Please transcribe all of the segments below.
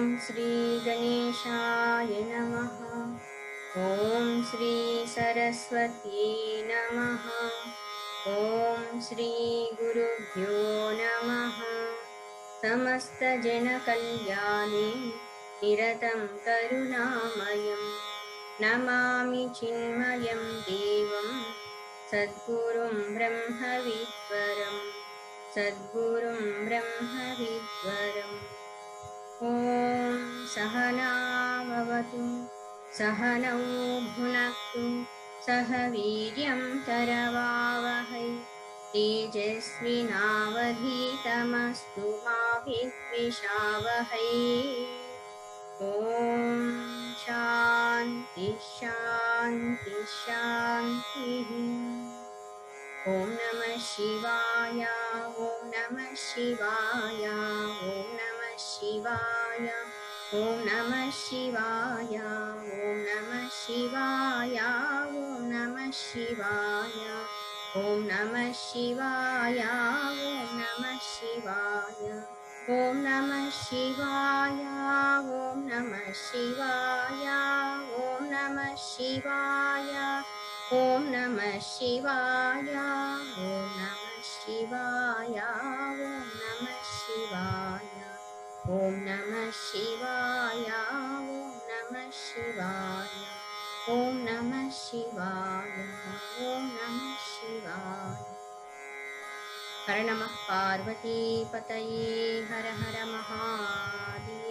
श्री गणेशाय नमः। ओम श्री सरस्वती नमः। ओम श्री गुरुभ्यो नमः। समस्त जन कल्याणे निरतं करुणामयं नमामि चिन्मयं देवं सद्गुरुं ब्रह्मविद्वरं सद्गुरुं ब्रह्मविद्वरम्। ओम सहना भवतु सहनौ भुनक्तु सह वीर्यं करवावहै तेजस्विनावधीतमस्तु मा विद्विषावहै। ओम शांति शांति शांति। ओम नमः शिवाय ओम नमः शिवाय ओम नमः शिवाय ओम नमः शिवाय ओम नमः शिवाय ओम नमः शिवाय ओम नमः शिवाय ओम नमः शिवाय ओम नमः शिवाय ओम नमः शिवाय ओम नमः शिवाय ओम नमः शिवाय ओम नमः शिवाय ओम नमः शिवाय ओम नमः शिवाय ओम नमः शिवाय ओम नमः शिवाय ओम नमः शिवाय। हर नमः पार्वती पतये हर हर महादेव।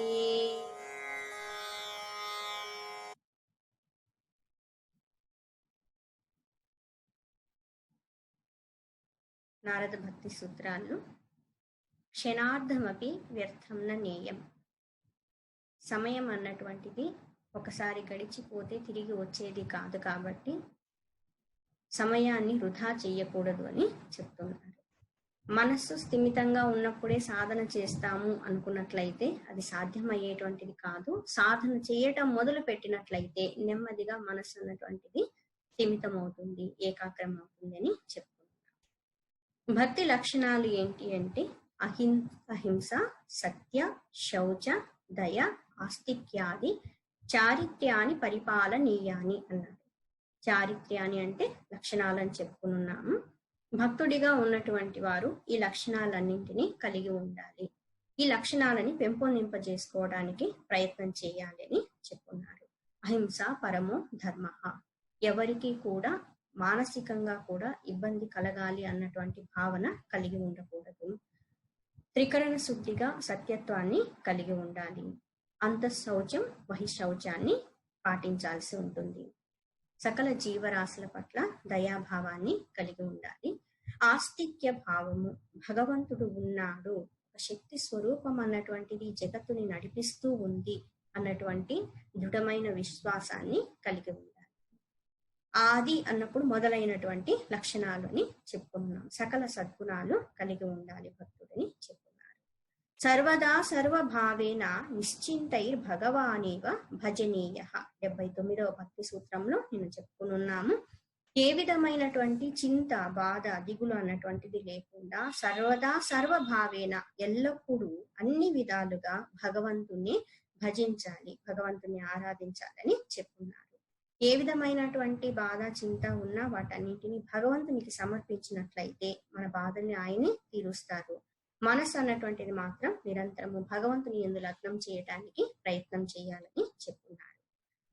నారద భక్తి సూత్రాలు. క్షణార్ధమపి వ్యర్థం న నేయం. సమయం అన్నటువంటిది ఒకసారి గడిచిపోతే తిరిగి వచ్చేది కాదు, కాబట్టి సమయాన్ని వృధా చేయకూడదు అని చెప్తున్నారు. మనస్సు స్థిమితంగా ఉన్నప్పుడే సాధన చేస్తాము అనుకున్నట్లయితే అది సాధ్యమయ్యేటువంటిది కాదు. సాధన చేయటం మొదలు పెట్టినట్లయితే నెమ్మదిగా మనస్సు అన్నటువంటిది స్థిమితమవుతుంది, ఏకాగ్రం అవుతుంది అని చెప్తున్నారు. భక్తి లక్షణాలు ఏంటి అంటే అహింస, సత్య, శౌచ, దయ, ఆస్తిక్యాది చారిత్ర్యాన్ని పరిపాలనీయాని అన్నారు. చారిత్ర్యాన్ని అంటే లక్షణాలని చెప్పుకున్నాము. భక్తుడిగా ఉన్నటువంటి వారు ఈ లక్షణాలన్నింటినీ కలిగి ఉండాలి. ఈ లక్షణాలని పెంపొందింపజేసుకోవడానికి ప్రయత్నం చేయాలి అని చెప్పున్నారు. అహింస పరమో ధర్మ. ఎవరికి కూడా మానసికంగా కూడా ఇబ్బంది కలగాలి అన్నటువంటి భావన కలిగి ఉండకూడదు. త్రికరణ శుద్ధిగా సత్యత్వాన్ని కలిగి ఉండాలి. అంతఃశౌచం బహిశౌచాన్ని పాటించాల్సి ఉంటుంది. సకల జీవరాశుల పట్ల దయాభావాన్ని కలిగి ఉండాలి. ఆస్తిక్య భావము, భగవంతుడు ఉన్నాడు, ఒక శక్తి స్వరూపం అన్నటువంటిది జగత్తుని నడిపిస్తూ ఉంది అన్నటువంటి దృఢమైన విశ్వాసాన్ని కలిగి ఉండాలి. ఆది అన్నప్పుడు మొదలైనటువంటి లక్షణాలు అని చెప్పుకున్నాం. సకల సద్గుణాలు కలిగి ఉండాలి భక్తుడని చెప్పుకున్నారు. సర్వదా సర్వభావేన నిశ్చింతైర్ భగవానేవ భజనీయ. 79వ భక్తి సూత్రంలో నేను చెప్పుకున్నాము. ఏ విధమైనటువంటి చింత, బాధ, దిగులు అన్నటువంటిది లేకుండా సర్వదా సర్వభావేన ఎల్లప్పుడూ అన్ని విధాలుగా భగవంతుని భజించాలి, భగవంతుని ఆరాధించాలని చెప్పుకున్నారు. ఏ విధమైనటువంటి బాధ, చింత ఉన్నా వాటన్నింటినీ భగవంతునికి సమర్పించినట్లయితే మన బాధల్ని ఆయనే తీరుస్తారు. మనసు అన్నటువంటిది మాత్రం నిరంతరము భగవంతుని యందు లగ్నం చేయటానికి ప్రయత్నం చేయాలని చెప్పుకున్నారు.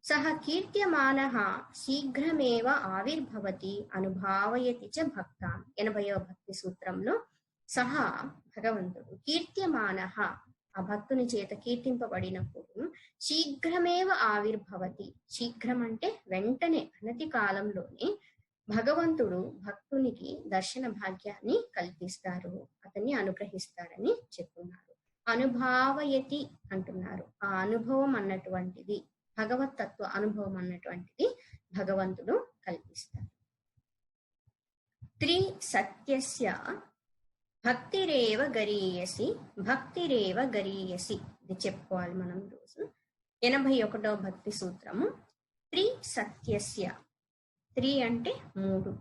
సహ కీర్త్యమానః శీఘ్రమేవ ఆవిర్భవతి అనుభావయతి చ భక్తాన్. 80వ భక్తి సూత్రంలో సహా భగవంతుడు కీర్త్యమానః, ఆ భక్తుని చేత కీర్తింపబడినప్పుడు శీఘ్రమేవ ఆవిర్భవతి. శీఘ్రం అంటే వెంటనే, అనతి కాలంలోనే భగవంతుడు భక్తునికి దర్శన భాగ్యాన్ని కల్పిస్తారు, అతన్ని అనుగ్రహిస్తారని చెప్తున్నారు. అనుభావయతి అంటున్నారు. ఆ అనుభవం అన్నటువంటిది, భగవతత్వ అనుభవం అన్నటువంటిది భగవంతుడు కల్పిస్తారు. త్రిసత్యస్య భక్తిరేవ గరీయసి భక్తిరేవ గరీయసి. ఇది చెప్పుకోవాలి మనం రోజు. 81వ భక్తి సూత్రము. త్రిసత్యస్య, త్రి అంటే 3,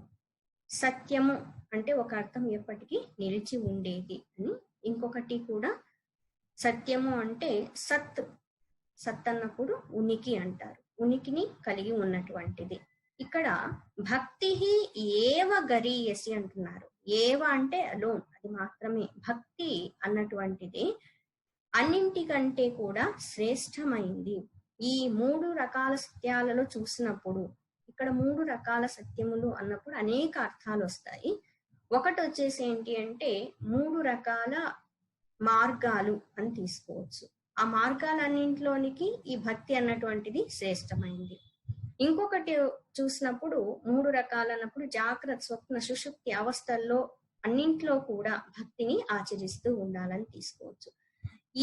సత్యము అంటే ఒక అర్థం ఎప్పటికీ నిలిచి ఉండేది అని, ఇంకొకటి కూడా సత్యము అంటే సత్ సత్ అన్నప్పుడు ఉనికి అంటారు, ఉనికిని కలిగి ఉన్నటువంటిది. ఇక్కడ భక్తి ఏవ గరీయసి అంటున్నారు. ఏవ అంటే అలోన్, అది మాత్రమే. భక్తి అన్నటువంటిది అన్నింటికంటే కూడా శ్రేష్టమైంది. ఈ 3 రకాల సత్యాలలో చూసినప్పుడు, ఇక్కడ 3 రకాల సత్యములు అన్నప్పుడు అనేక అర్థాలు వస్తాయి. ఒకటి వచ్చేసి ఏంటి అంటే 3 రకాల మార్గాలు అని తీసుకోవచ్చు. ఆ మార్గాలన్నింటిలోనికి ఈ భక్తి అన్నటువంటిది శ్రేష్టమైంది. ఇంకొకటి చూసినప్పుడు 3 రకాలు అన్నప్పుడు జాగ్రత్త, స్వప్న, సుషుప్తి అవస్థల్లో అన్నింట్లో కూడా భక్తిని ఆచరిస్తూ ఉండాలని తీసుకోవచ్చు.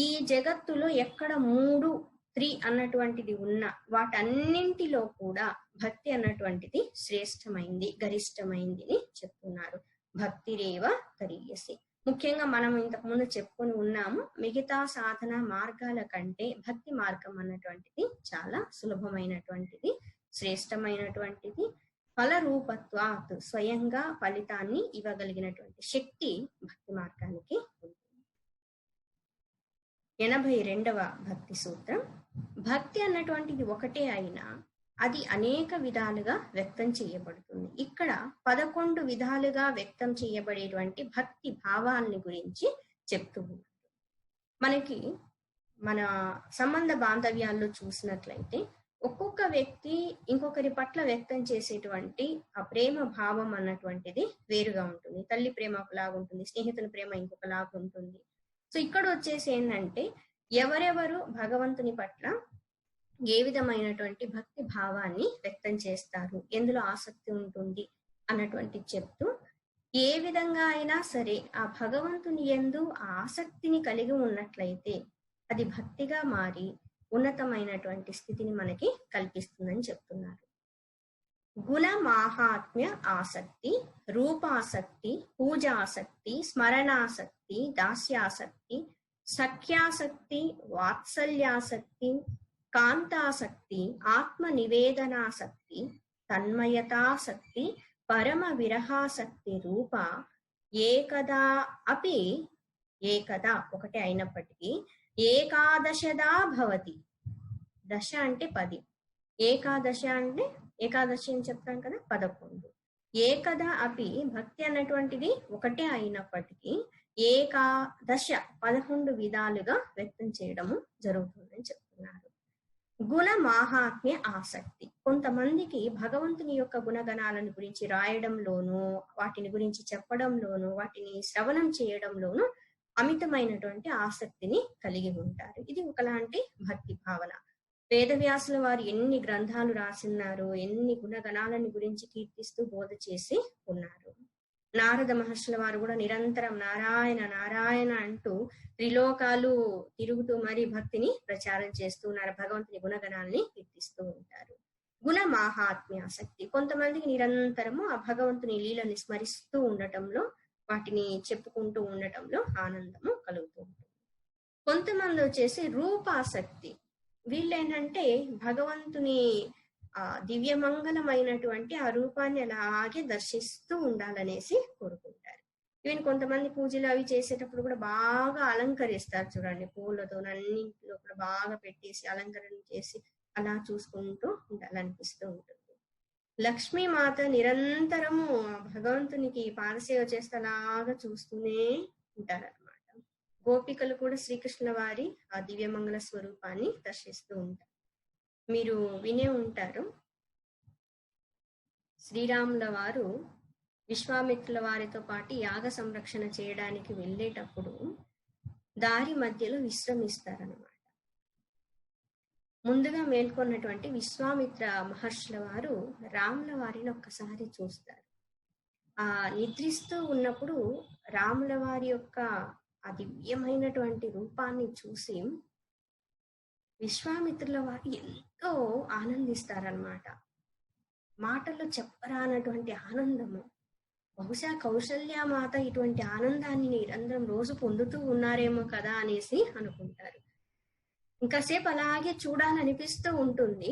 ఈ జగత్తులో ఎక్కడ 3, 3 అన్నటువంటిది ఉన్న వాటన్నింటిలో కూడా భక్తి అన్నటువంటిది శ్రేష్టమైంది, గరిష్టమైంది అని చెప్తున్నారు. భక్తిరేవ గరీయసి. ముఖ్యంగా మనం ఇంతకు ముందు చెప్పుకొని ఉన్నాము, మిగతా సాధన మార్గాల కంటే భక్తి మార్గం అన్నటువంటిది చాలా సులభమైనటువంటిది, శ్రేష్టమైనటువంటిది. ఫలరూపత్వాత్, స్వయంగా ఫలితాన్ని ఇవ్వగలిగినటువంటి శక్తి భక్తి మార్గానికి ఉంది. 82వ భక్తి సూత్రం. భక్తి అన్నటువంటిది ఒకటే అయినా అది అనేక విధాలుగా వ్యక్తం చేయబడుతుంది. ఇక్కడ 11 విధాలుగా వ్యక్తం చేయబడేటువంటి భక్తి భావాలని గురించి చెప్తూ ఉన్నారు. మనకి మన సంబంధ బాంధవ్యాల్లో చూసినట్లయితే ఒక్కొక్క వ్యక్తి ఇంకొకరి పట్ల వ్యక్తం చేసేటువంటి ఆ ప్రేమ భావం అన్నటువంటిది వేరుగా ఉంటుంది. తల్లి ప్రేమ ఒకలాగా ఉంటుంది, స్నేహితుల ప్రేమ ఇంకొకలాగా ఉంటుంది. సో ఇక్కడ వచ్చేసి ఏంటంటే ఎవరెవరు భగవంతుని పట్ల ఏ విధమైనటువంటి భక్తి భావాన్ని వ్యక్తం చేస్తారు, ఎందులో ఆసక్తి ఉంటుంది అన్నటువంటి చెప్తూ, ఏ విధంగా అయినా సరే ఆ భగవంతుని యందు ఆసక్తిని కలిగి ఉన్నట్లయితే అది భక్తిగా మారి ఉన్నతమైనటువంటి స్థితిని మనకి కల్పిస్తుందని చెప్తున్నారు. గుణ మాహాత్మ్య ఆసక్తి, రూపాసక్తి, పూజాసక్తి, స్మరణాసక్తి, దాస్యాసక్తి, సఖ్యాసక్తి, వాత్సల్యాసక్తి, కాంతాసక్తి, ఆత్మ నివేదనాసక్తి, తన్మయతాసక్తి, పరమ విరహాసక్తి రూప ఏకదా అపి, ఏకదా ఒకటే అయినప్పటికీ ఏకాదశదా భవతి. దశ అంటే 10, ఏకాదశ అంటే ఏకాదశి అని చెప్తాం కదా 11. ఏకదా అపి, భక్తి అన్నటువంటిది ఒకటే అయినప్పటికీ ఏకాదశ 11 విధాలుగా వ్యక్తం చేయడము జరుగుతుందని చెప్తున్నారు. గుణ మాహాత్మ్య ఆసక్తి. కొంతమందికి భగవంతుని యొక్క గుణగణాలను గురించి రాయడంలోనూ, వాటిని గురించి చెప్పడంలోనూ, వాటిని శ్రవణం చేయడంలోనూ అమితమైనటువంటి ఆసక్తిని కలిగి ఉంటారు. ఇది ఒకలాంటి భక్తి భావన. వేదవ్యాసుల వారు ఎన్ని గ్రంథాలు రాసిన్నారు, ఎన్ని గుణగణాలను గురించి కీర్తిస్తూ బోధ చేసి ఉన్నారు. నారద మహర్షుల వారు కూడా నిరంతరం నారాయణ నారాయణ అంటూ త్రిలోకాలు తిరుగుతూ మరి భక్తిని ప్రచారం చేస్తూ ఉన్నారు, భగవంతుని గుణగణాలని కీర్తిస్తూ ఉంటారు. గుణ మాహాత్మ్యాసక్తి. కొంతమందికి నిరంతరము ఆ భగవంతుని లీలని స్మరిస్తూ ఉండటంలో, వాటిని చెప్పుకుంటూ ఉండటంలో ఆనందము కలుగుతూ ఉంటుంది. కొంతమంది వచ్చేసి రూపాసక్తి. వీళ్ళేంటంటే భగవంతుని దివ్యమంగళమైనటువంటి ఆ రూపాన్ని అలాగే దర్శిస్తూ ఉండాలనేసి కోరుకుంటారు. ఈవెన్ కొంతమంది పూజలు అవి చేసేటప్పుడు కూడా బాగా అలంకరిస్తారు చూడండి, పూలతో అన్నింటిలో కూడా బాగా పెట్టేసి అలంకరణ చేసి అలా చూసుకుంటూ ఉండాలనిపిస్తూ ఉంటుంది. లక్ష్మీమాత నిరంతరము భగవంతునికి పాదసేవ చేస్తే అలాగా చూస్తూనే ఉంటారన్నమాట. గోపికలు కూడా శ్రీకృష్ణుల వారి ఆ దివ్యమంగళ స్వరూపాన్ని దర్శిస్తూ ఉంటారు. మీరు వినే ఉంటారు, శ్రీరాముల వారు విశ్వామిత్రుల వారితో పాటు యాగ సంరక్షణ చేయడానికి వెళ్ళేటప్పుడు దారి మధ్యలో విశ్రమిస్తారన్నమాట. ముందుగా మేల్కొన్నటువంటి విశ్వామిత్ర మహర్షుల వారు రాముల వారిని ఒక్కసారి చూస్తారు. ఆ నిద్రిస్తూ ఉన్నప్పుడు రాముల వారి యొక్క ఆ దివ్యమైనటువంటి రూపాన్ని చూసి విశ్వామిత్రుల వారు ఎంతో ఆనందిస్తారనమాట. మాటల్లో చెప్పరానటువంటి ఆనందము. బహుశా కౌసల్యామాత ఇటువంటి ఆనందాన్ని నిరంతరం రోజు పొందుతూ ఉన్నారేమో కదా అనేసి అనుకుంటారు. ఇంకాసేపు అలాగే చూడాలనిపిస్తూ ఉంటుంది.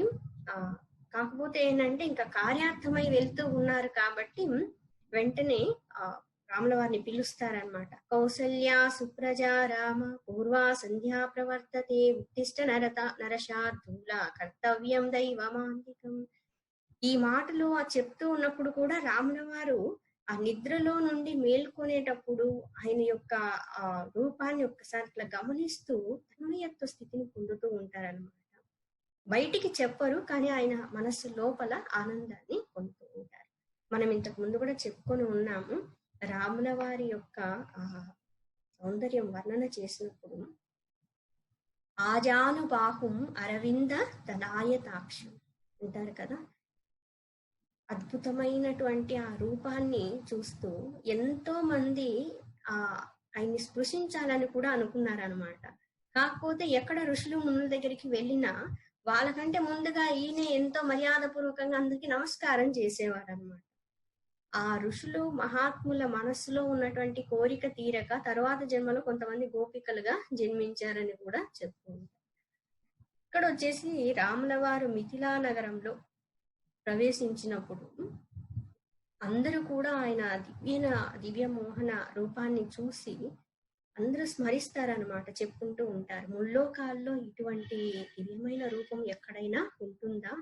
కాకపోతే ఏంటంటే ఇంకా కార్యార్థమై వెళ్తూ ఉన్నారు కాబట్టి వెంటనే రాముల వారిని పిలుస్తారనమాట. కౌసల్య సుప్రజా రామ పూర్వా సంధ్యా ప్రవర్తతే ఉత్తిష్ట నరశార్దూల కర్తవ్యం దైవమాంతికం. ఈ మాటలు చెప్తూ ఉన్నప్పుడు కూడా రాముల వారు ఆ నిద్రలో నుండి మేల్కొనేటప్పుడు ఆయన యొక్క ఆ రూపాన్ని ఒక్కసారి ఇట్లా గమనిస్తూ తన్మయత్వ స్థితిని పొందుతూ ఉంటారనమాట. బయటికి చెప్పరు, కానీ ఆయన మనస్సు లోపల ఆనందాన్ని పొందుతూ ఉంటారు. మనం ఇంతకు ముందు కూడా చెప్పుకొని ఉన్నాము. రాముల వారి యొక్క సౌందర్యం వర్ణన చేసినప్పుడు ఆజానుబాహుం అరవింద దళాయతాక్షం అంటారు కదా. అద్భుతమైనటువంటి ఆ రూపాన్ని చూస్తూ ఎంతో మంది ఆయన్ని స్పృశించాలని కూడా అనుకున్నారనమాట. కాకపోతే ఎక్కడ ఋషులు మునుల దగ్గరికి వెళ్ళినా వాళ్ళకంటే ముందుగా ఈయన ఎంతో మర్యాదపూర్వకంగా అందరికీ నమస్కారం చేసేవారు అనమాట. ఆ ఋషులు మహాత్ముల మనస్సులో ఉన్నటువంటి కోరిక తీరక తరువాత జన్మలో కొంతమంది గోపికలుగా జన్మించారని కూడా చెప్తూ ఉంటారు. ఇక్కడ వచ్చేసి రాముల వారు మిథిలా నగరంలో ప్రవేశించినప్పుడు అందరూ కూడా ఆయన దివ్య మోహన రూపాన్ని చూసి అందరూ స్మరిస్తారనమాట, చెప్పుకుంటూ ఉంటారు. ముల్లోకాల్లో ఇటువంటి దివ్యమైన రూపం ఎక్కడైనా ఉంటుందా,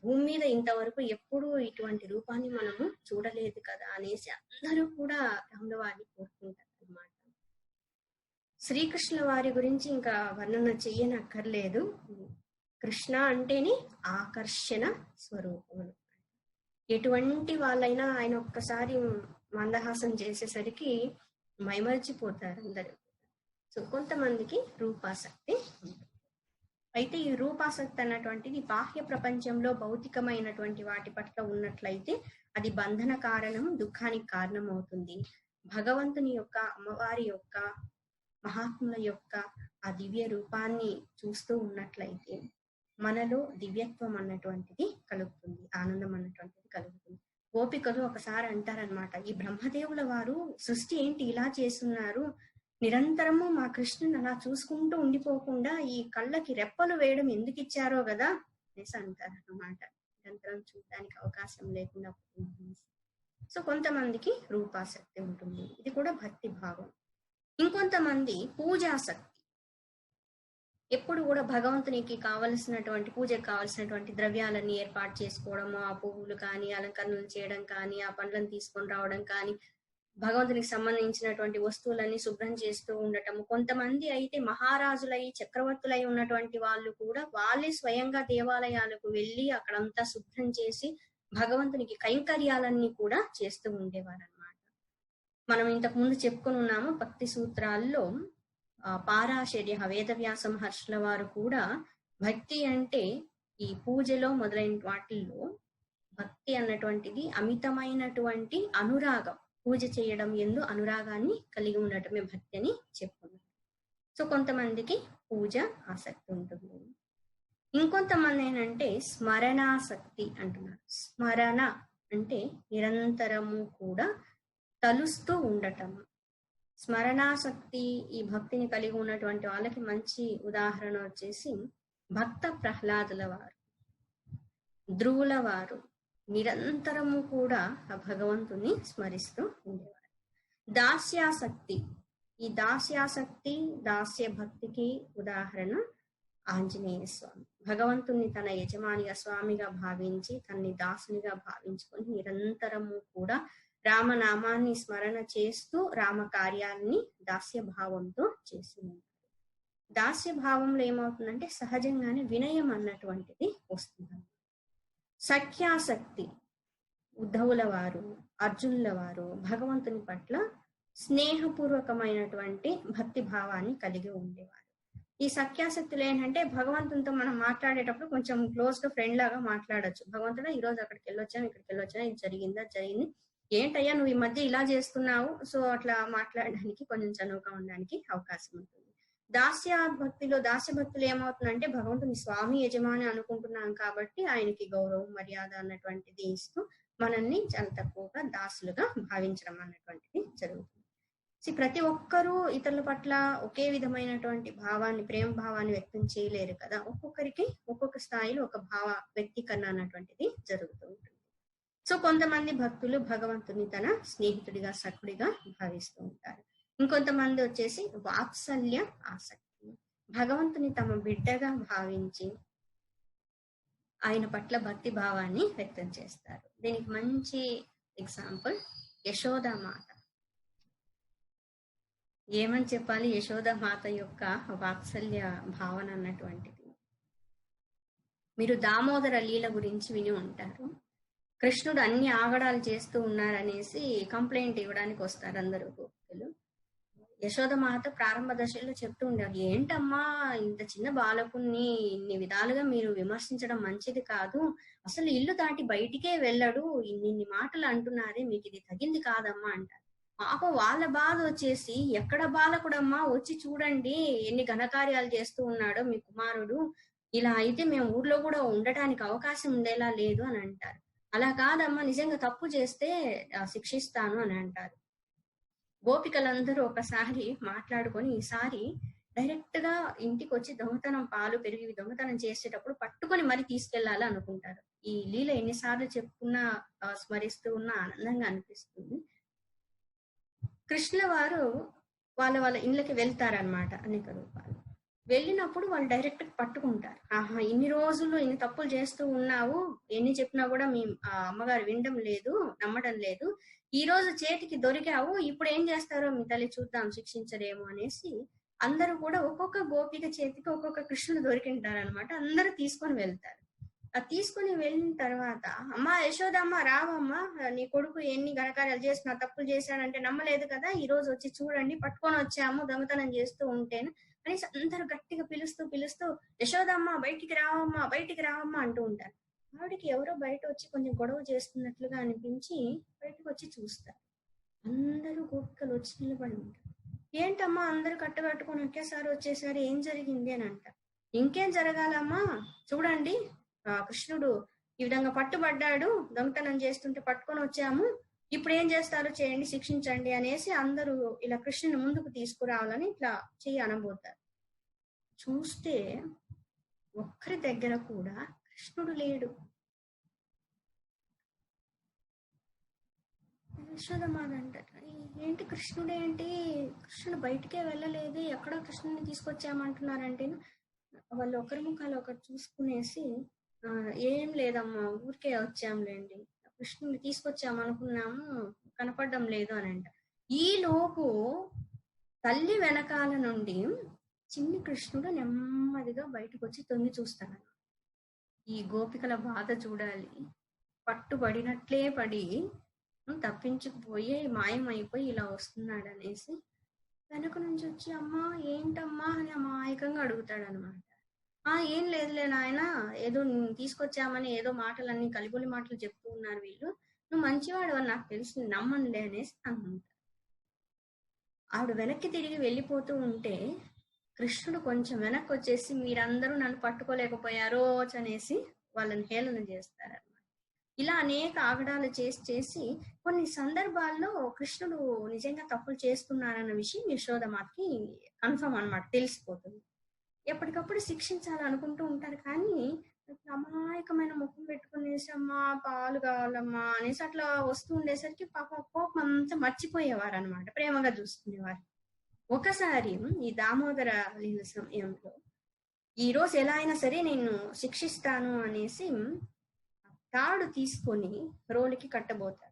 భూమి మీద ఇంతవరకు ఎప్పుడూ ఇటువంటి రూపాన్ని మనము చూడలేదు కదా అనేసి అందరూ కూడా రాముల వారిని కోరుకుంటారు అనమాట. శ్రీకృష్ణుల వారి గురించి ఇంకా వర్ణన చెయ్యనక్కర్లేదు. కృష్ణ అంటేనే ఆకర్షణ స్వరూపం. ఎటువంటి వాళ్ళైనా ఆయన ఒక్కసారి మందహాసం చేసేసరికి మైమర్చిపోతారు అందరూ. సో కొంతమందికి రూపాసక్తి ఉంటుంది. అయితే ఈ రూపాసక్తి అన్నటువంటిది బాహ్య ప్రపంచంలో భౌతికమైనటువంటి వాటి పట్ల ఉన్నట్లయితే అది బంధన కారణం, దుఃఖానికి కారణం అవుతుంది. భగవంతుని యొక్క, అమ్మవారి యొక్క, మహాత్ముల యొక్క ఆ దివ్య రూపాన్ని చూస్తూ ఉన్నట్లయితే మనలో దివ్యత్వం అన్నటువంటిది కలుగుతుంది, ఆనందం అన్నటువంటిది కలుగుతుంది. గోపికలు ఒకసారి అంటారనమాట, ఈ బ్రహ్మదేవుల వారు సృష్టి ఏంటి ఇలా చేస్తున్నారు, నిరంతరము మా కృష్ణుని అలా చూసుకుంటూ ఉండిపోకుండా ఈ కళ్ళకి రెప్పలు వేయడం ఎందుకు ఇచ్చారో కదా అనేసి అంటారు అన్నమాట. నిరంతరం చూడడానికి అవకాశం లేకుండా. సో కొంతమందికి రూపాసక్తి ఉంటుంది, ఇది కూడా భక్తి భావం. ఇంకొంతమంది పూజాసక్తి. ఎప్పుడు కూడా భగవంతునికి కావలసినటువంటి పూజకు కావలసినటువంటి ద్రవ్యాలన్నీ ఏర్పాటు చేసుకోవడము, ఆ పువ్వులు కానీ అలంకరణలు చేయడం కానీ, ఆ పండ్లను తీసుకొని రావడం కానీ, భగవంతునికి సంబంధించినటువంటి వస్తువులన్నీ శుభ్రం చేస్తూ ఉండటము. కొంతమంది అయితే మహారాజులై చక్రవర్తులై ఉన్నటువంటి వాళ్ళు కూడా వాళ్ళే స్వయంగా దేవాలయాలకు వెళ్ళి అక్కడంతా శుభ్రం చేసి భగవంతునికి కైంకర్యాలన్నీ కూడా చేస్తూ ఉండేవారు అనమాట. మనం ఇంతకు ముందు చెప్పుకొని ఉన్నాము భక్తి సూత్రాల్లో పారాశర్య వేదవ్యాస మహర్షుల వారు కూడా భక్తి అంటే ఈ పూజలో మొదలైన వాటిల్లో భక్తి అన్నటువంటిది అమితమైనటువంటి అనురాగం, పూజ చేయడం యందు అనురాగాన్ని కలిగి ఉండటమే భక్తి అని చెప్పుకున్నారు. సో కొంతమందికి పూజ ఆసక్తి ఉంటుంది. ఇంకొంతమంది ఏంటంటే స్మరణాసక్తి అంటున్నారు. స్మరణ అంటే నిరంతరము కూడా తలుస్తూ ఉండటము. స్మరణాసక్తి ఈ భక్తిని కలిగి ఉన్నటువంటి వాళ్ళకి మంచి ఉదాహరణ వచ్చేసి భక్త ప్రహ్లాదుల వారు, ధ్రువుల వారు నిరంతరము కూడా ఆ భగవంతుని స్మరిస్తూ ఉండేవారు. దాస్యాసక్తి, ఈ దాస్యాసక్తి దాస్య భక్తికి ఉదాహరణ ఆంజనేయ స్వామి. భగవంతుని తన యజమానిగా స్వామిగా భావించి తనని దాసునిగా భావించుకొని నిరంతరము కూడా రామనామాన్ని స్మరణ చేస్తూ రామ కార్యాలని దాస్య భావంతో చేసి ఉంటారు. దాస్య భావంలో ఏమవుతుందంటే సహజంగానే వినయం అన్నటువంటిది వస్తుంది. సఖ్యాసక్తి, ఉద్ధవుల వారు, అర్జునుల వారు భగవంతుని పట్ల స్నేహపూర్వకమైనటువంటి భక్తి భావాన్ని కలిగి ఉండేవారు. ఈ సఖ్యాసక్తులు ఏంటంటే భగవంతునితో మనం మాట్లాడేటప్పుడు కొంచెం క్లోజ్ గా ఫ్రెండ్ లాగా మాట్లాడొచ్చు. భగవంతుడా ఈ రోజు అక్కడికి వెళ్ళొచ్చాను, ఇక్కడికి వెళ్ళొచ్చాను, ఇది జరిగింది, ఏంటయ్యా నువ్వు ఈ మధ్య ఇలా చేస్తున్నావు. సో అట్లా మాట్లాడడానికి కొంచెం చనువుగా ఉండడానికి అవకాశం ఉంటుంది. దాస్య భక్తులు ఏమవుతుందంటే భగవంతుని స్వామి యజమాని అనుకుంటున్నాం కాబట్టి ఆయనకి గౌరవం మర్యాద అన్నటువంటిది ఇస్తూ మనల్ని చాలా తక్కువగా దాసులుగా భావించడం అన్నటువంటిది జరుగుతుంది. ప్రతి ఒక్కరూ ఇతరుల పట్ల ఒకే విధమైనటువంటి ప్రేమ భావాన్ని వ్యక్తం చేయలేరు కదా. ఒక్కొక్కరికి ఒక్కొక్క స్థాయిలో ఒక వ్యక్తీకరణ అన్నటువంటిది జరుగుతూ ఉంటుంది. సో కొంతమంది భక్తులు భగవంతుని తన స్నేహితుడిగా సఖుడిగా భావిస్తూ ఉంటారు. ఇంకొంతమంది వచ్చేసి వాత్సల్య ఆసక్తి, భగవంతుని తమ బిడ్డగా భావించి ఆయన పట్ల భక్తి భావాన్ని వ్యక్తం చేస్తారు. దీనికి మంచి ఎగ్జాంపుల్ యశోదామాత. ఏమని చెప్పాలి యశోదామాత యొక్క వాత్సల్య భావన అన్నటువంటిది. మీరు దామోదర లీల గురించి విని ఉంటారు. కృష్ణుడు అన్ని ఆగడాలు చేస్తూ ఉన్నారనేసి కంప్లైంట్ ఇవ్వడానికి వస్తారు అందరూ భక్తులు. యశోదమాత ప్రారంభ దశలో చెప్తూ ఉండేవారు, ఏంటమ్మా ఇంత చిన్న బాలకుణ్ణి ఇన్ని విధాలుగా మీరు విమర్శించడం మంచిది కాదు, అసలు ఇల్లు దాటి బయటికే వెళ్ళడు, ఇన్ని మాటలు అంటున్నారే, మీకు ఇది తగింది కాదమ్మా అంటారు. పాపం వాళ్ళ బాధ వచ్చేసి, ఎక్కడ బాలకుడమ్మా వచ్చి చూడండి ఎన్ని ఘనకార్యాలు చేస్తూ ఉన్నాడో మీ కుమారుడు, ఇలా అయితే మేము ఊర్లో కూడా ఉండటానికి అవకాశం ఉండేలా లేదు అని అంటారు. అలా కాదమ్మా, నిజంగా తప్పు చేస్తే శిక్షిస్తాను అని అంటారు. గోపికలందరూ ఒకసారి మాట్లాడుకొని ఈసారి డైరెక్ట్ గా ఇంటికి వచ్చి దొంగతనం పాలు పెరిగి దొంగతనం చేసేటప్పుడు పట్టుకొని మరి తీసుకెళ్లాలి అనుకుంటారు. ఈ లీల ఎన్నిసార్లు చెప్పుకున్నా స్మరిస్తూ ఉన్నా ఆనందంగా అనిపిస్తుంది. కృష్ణ వారు వాళ్ళ ఇళ్ళకి వెళ్తారనమాట అనేక రూపాలు. వెళ్ళినప్పుడు వాళ్ళు డైరెక్ట్ పట్టుకుంటారు. ఆహా, ఇన్ని రోజులు ఇన్ని తప్పులు చేస్తూ ఉన్నావు, ఎన్ని చెప్పినా కూడా మీ అమ్మగారు వినడం లేదు, నమ్మడం లేదు, ఈ రోజు చేతికి దొరికావు, ఇప్పుడు ఏం చేస్తారో మీ తల్లి చూద్దాం, శిక్షించరేమో అనేసి అందరూ కూడా ఒక్కొక్క గోపిక చేతికి ఒక్కొక్క కృష్ణుడు దొరికింటారనమాట. అందరూ తీసుకొని వెళ్తారు. అది తీసుకుని వెళ్ళిన తర్వాత, అమ్మా యశోదమ్మ రావమ్మా, నీ కొడుకు ఎన్ని ఘనకార్యాలు చేసినా తప్పులు చేశాడంటే నమ్మలేదు కదా, ఈ రోజు వచ్చి చూడండి పట్టుకొని వచ్చాము దొంగతనం చేస్తూ ఉంటేను అనేసి అందరూ గట్టిగా పిలుస్తూ యశోదమ్మ బయటికి రావమ్మా అంటూ ఉంటారు. ఆవిడికి ఎవరో బయట వచ్చి కొంచెం గొడవ చేస్తున్నట్లుగా అనిపించి బయటకు వచ్చి చూస్తారు. అందరూ గోపికలు వచ్చి నిలబడి ఉంటారు. ఏంటమ్మా అందరూ కట్టబెట్టుకుని ఒకేసారి వచ్చేసారి, ఏం జరిగింది అని అంటారు. ఇంకేం జరగాలమ్మా, చూడండి కృష్ణుడు ఈ విధంగా పట్టుబడ్డాడు, దొంగతనం చేస్తుంటే పట్టుకొని వచ్చాము, ఇప్పుడు ఏం చేస్తారో చేయండి, శిక్షించండి అనేసి అందరూ ఇలా కృష్ణుని ముందుకు తీసుకురావాలని ఇట్లా చెయ్యి అనబోతారు. చూస్తే ఒక్కరి దగ్గర కూడా కృష్ణుడు లేడు. యశోదమాత అంటారు, ఏంటి కృష్ణుడేంటి, కృష్ణుడు బయటికే వెళ్ళలేదు, ఎక్కడో కృష్ణుని తీసుకొచ్చామంటున్నారంటే వాళ్ళు ఒకరి ముఖాలు ఒకరు చూసుకునేసి, ఏం లేదమ్మా ఊరికే వచ్చాంలేండి, కృష్ణుని తీసుకొచ్చామనుకున్నాము కనపడడం లేదు అని అంట. ఈ లోపు తల్లి వెనకాల నుండి చిన్ని కృష్ణుడు నెమ్మదిగా బయటకు వచ్చి తొంగి చూస్తాడు. ఈ గోపికల బాధ చూడాలి, పట్టుబడినట్లే పడి తప్పించుకుపోయి మాయమైపోయి ఇలా వస్తున్నాడు అనేసి వెనక నుంచి వచ్చి, అమ్మా ఏంటమ్మా అని అమాయకంగా అడుగుతాడు అనమాట. ఏం లేదులే నాయన, ఏదో తీసుకొచ్చామని ఏదో మాటలన్నీ కలిగొలి మాటలు చెప్తూ ఉన్నారు వీళ్ళు, నువ్వు మంచివాడు అని నాకు తెలిసి నమ్మనులే అనేసి అంటారు. ఆవిడ వెనక్కి తిరిగి వెళ్ళిపోతూ ఉంటే కృష్ణుడు కొంచెం వెనక్కి వచ్చేసి, మీరందరూ నన్ను పట్టుకోలేకపోయారో అనేసి వాళ్ళని హేళన చేస్తారనమాట. ఇలా అనేక ఆగడాలు చేసి కొన్ని సందర్భాల్లో కృష్ణుడు నిజంగా తప్పులు చేస్తున్నారన్న విషయం యశోదమాతకి కన్ఫర్మ్ అనమాట, తెలిసిపోతుంది. ఎప్పటికప్పుడు శిక్షించాలనుకుంటూ ఉంటారు, కానీ అమాయకమైన ముఖం పెట్టుకునేసి అమ్మా పాలు కావాలమ్మా అనేసి అట్లా వస్తూ ఉండేసరికి పాపం కోపం అంతా మర్చిపోయేవారు అనమాట, ప్రేమగా చూసుకునేవారు. ఒకసారి ఈ దామోదర లీల సమయంలో, ఈ రోజు ఎలా అయినా సరే నేను శిక్షిస్తాను అనేసి తాడు తీసుకొని రోలికి కట్టబోతారు.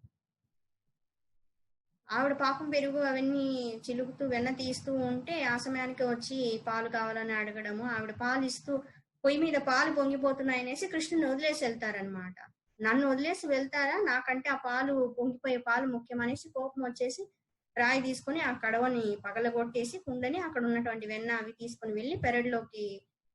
ఆవిడ పాపం పెరుగు అవన్నీ చిలుకుతూ వెన్న తీస్తూ ఉంటే ఆ సమయానికి వచ్చి పాలు కావాలని అడగడము, ఆవిడ పాలు ఇస్తూ పొయ్యి మీద పాలు పొంగిపోతున్నాయనేసి కృష్ణుని వదిలేసి వెళ్తారనమాట. నన్ను వదిలేసి వెళ్తారా, నాకంటే ఆ పాలు పొంగిపోయే పాలు ముఖ్యమనేసి కోపం వచ్చేసి రాయి తీసుకొని ఆ కడవని పగలగొట్టేసి కుండని అక్కడ ఉన్నటువంటి వెన్న అవి తీసుకొని వెళ్ళి పెరడులోకి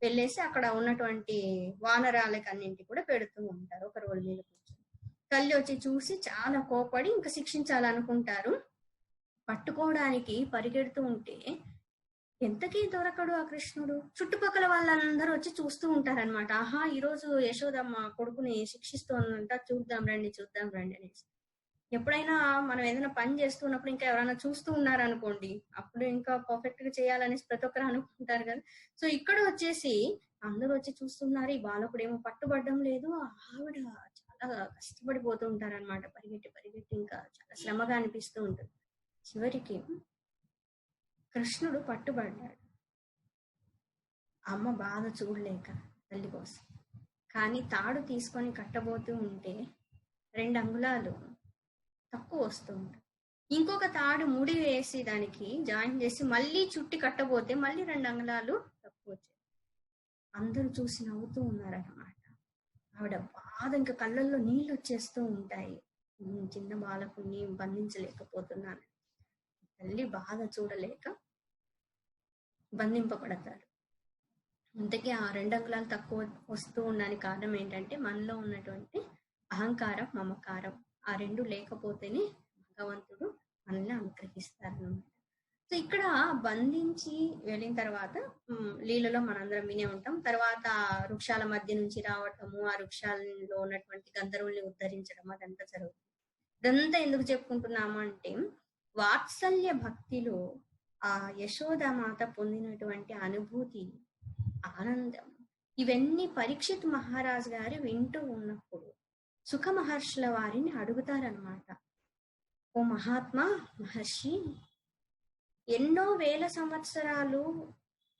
వెళ్ళేసి అక్కడ ఉన్నటువంటి వానరాలకి అన్నింటి కూడా పెడుతూ ఉంటారు ఒక రోజు మీద కూర్చొని. తల్లి వచ్చి చూసి చాలా కోపడి ఇంకా శిక్షించాలనుకుంటారు. పట్టుకోవడానికి పరిగెడుతూ ఉంటే ఎంతకీ దొరకడు ఆ కృష్ణుడు. చుట్టుపక్కల వాళ్ళందరూ వచ్చి చూస్తూ ఉంటారనమాట. ఆహా, ఈరోజు యశోదమ్మ కొడుకుని శిక్షిస్తోందంట, చూద్దాం రండి అనేసి. ఎప్పుడైనా మనం ఏదైనా పని చేస్తున్నప్పుడు ఇంకా ఎవరైనా చూస్తూ ఉన్నారనుకోండి, అప్పుడు ఇంకా పర్ఫెక్ట్ గా చేయాలనేసి ప్రతి ఒక్కరు అనుకుంటారు కదా. సో ఇక్కడ వచ్చేసి అందరూ వచ్చి చూస్తున్నారు, ఈ బాలకుడు ఏమో పట్టుబడ్డం లేదు, ఆవిడ చాలా చాలా కష్టపడిపోతూ ఉంటారనమాట. పరిగెట్టి పరిగెట్టి ఇంకా చాలా శ్రమగా అనిపిస్తూ ఉంటుంది. చివరికి కృష్ణుడు పట్టుబడ్డాడు, అమ్మ బాధ చూడలేక తల్లి కోసం. కానీ తాడు తీసుకొని కట్టబోతూ ఉంటే 2 అంగుళాలు తక్కువ వస్తూ ఉంటాయి. ఇంకొక తాడు ముడి వేసి దానికి జాయిన్ చేసి మళ్ళీ చుట్టి కట్టబోతే మళ్ళీ 2 అంగుళాలు తక్కువ వచ్చాయి. అందరూ చూసి నవ్వుతూ ఉన్నారన్నమాట. ఆవిడ బాధ, ఇంకా కళ్ళల్లో నీళ్ళు వచ్చేస్తూ ఉంటాయి. చిన్న బాలకుని బంధించలేకపోతున్నాను. తల్లి బాధ చూడలేక బంధింపబడతారు. ఇంతకీ ఆ 2 అంగుళాలు తక్కువ వస్తూ ఉండడానికి కారణం ఏంటంటే మనలో ఉన్నటువంటి అహంకారం, మమకారం. ఆ 2 లేకపోతేనే భగవంతుడు మనల్ని అనుగ్రహిస్తారన్నమాట. సో ఇక్కడ బంధించి వెళ్ళిన తర్వాత లీలలో మనందరం వినే ఉంటాం. తర్వాత వృక్షాల మధ్య నుంచి రావటము, ఆ వృక్షాలలో ఉన్నటువంటి గంధర్వుల్ని ఉద్ధరించడం, అదంతా జరుగుతుంది. ఇదంతా ఎందుకు చెప్పుకుంటున్నాము అంటే వాత్సల్య భక్తిలో ఆ యశోదామాత పొందినటువంటి అనుభూతి, ఆనందం, ఇవన్నీ పరీక్షిత్ మహారాజ్ గారు వింటూ ఉన్నప్పుడు సుఖ మహర్షుల వారిని అడుగుతారనమాట. ఓ మహాత్మా మహర్షి, ఎన్నో వేల సంవత్సరాలు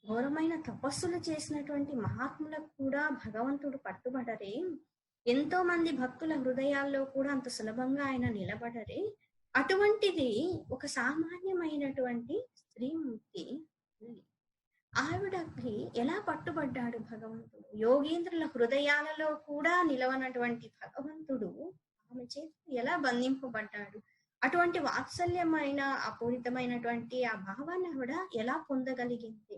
ఘోరమైన తపస్సులు చేసినటువంటి మహాత్ములకు కూడా భగవంతుడు పట్టుబడరే, ఎంతో మంది భక్తుల హృదయాల్లో కూడా అంత సులభంగా ఆయన నిలబడరే, అటువంటిది ఒక సామాన్యమైనటువంటి స్త్రీమూర్తి, ఆవిడకి ఎలా పట్టుబడ్డాడు భగవంతుడు? యోగేంద్రుల హృదయాలలో కూడా నిలవనటువంటి భగవంతుడు ఆమె చేతికి ఎలా బంధింపబడ్డాడు? అటువంటి వాత్సల్యమైన అపూరితమైనటువంటి ఆ భావాన్ని ఆవిడ ఎలా పొందగలిగింది?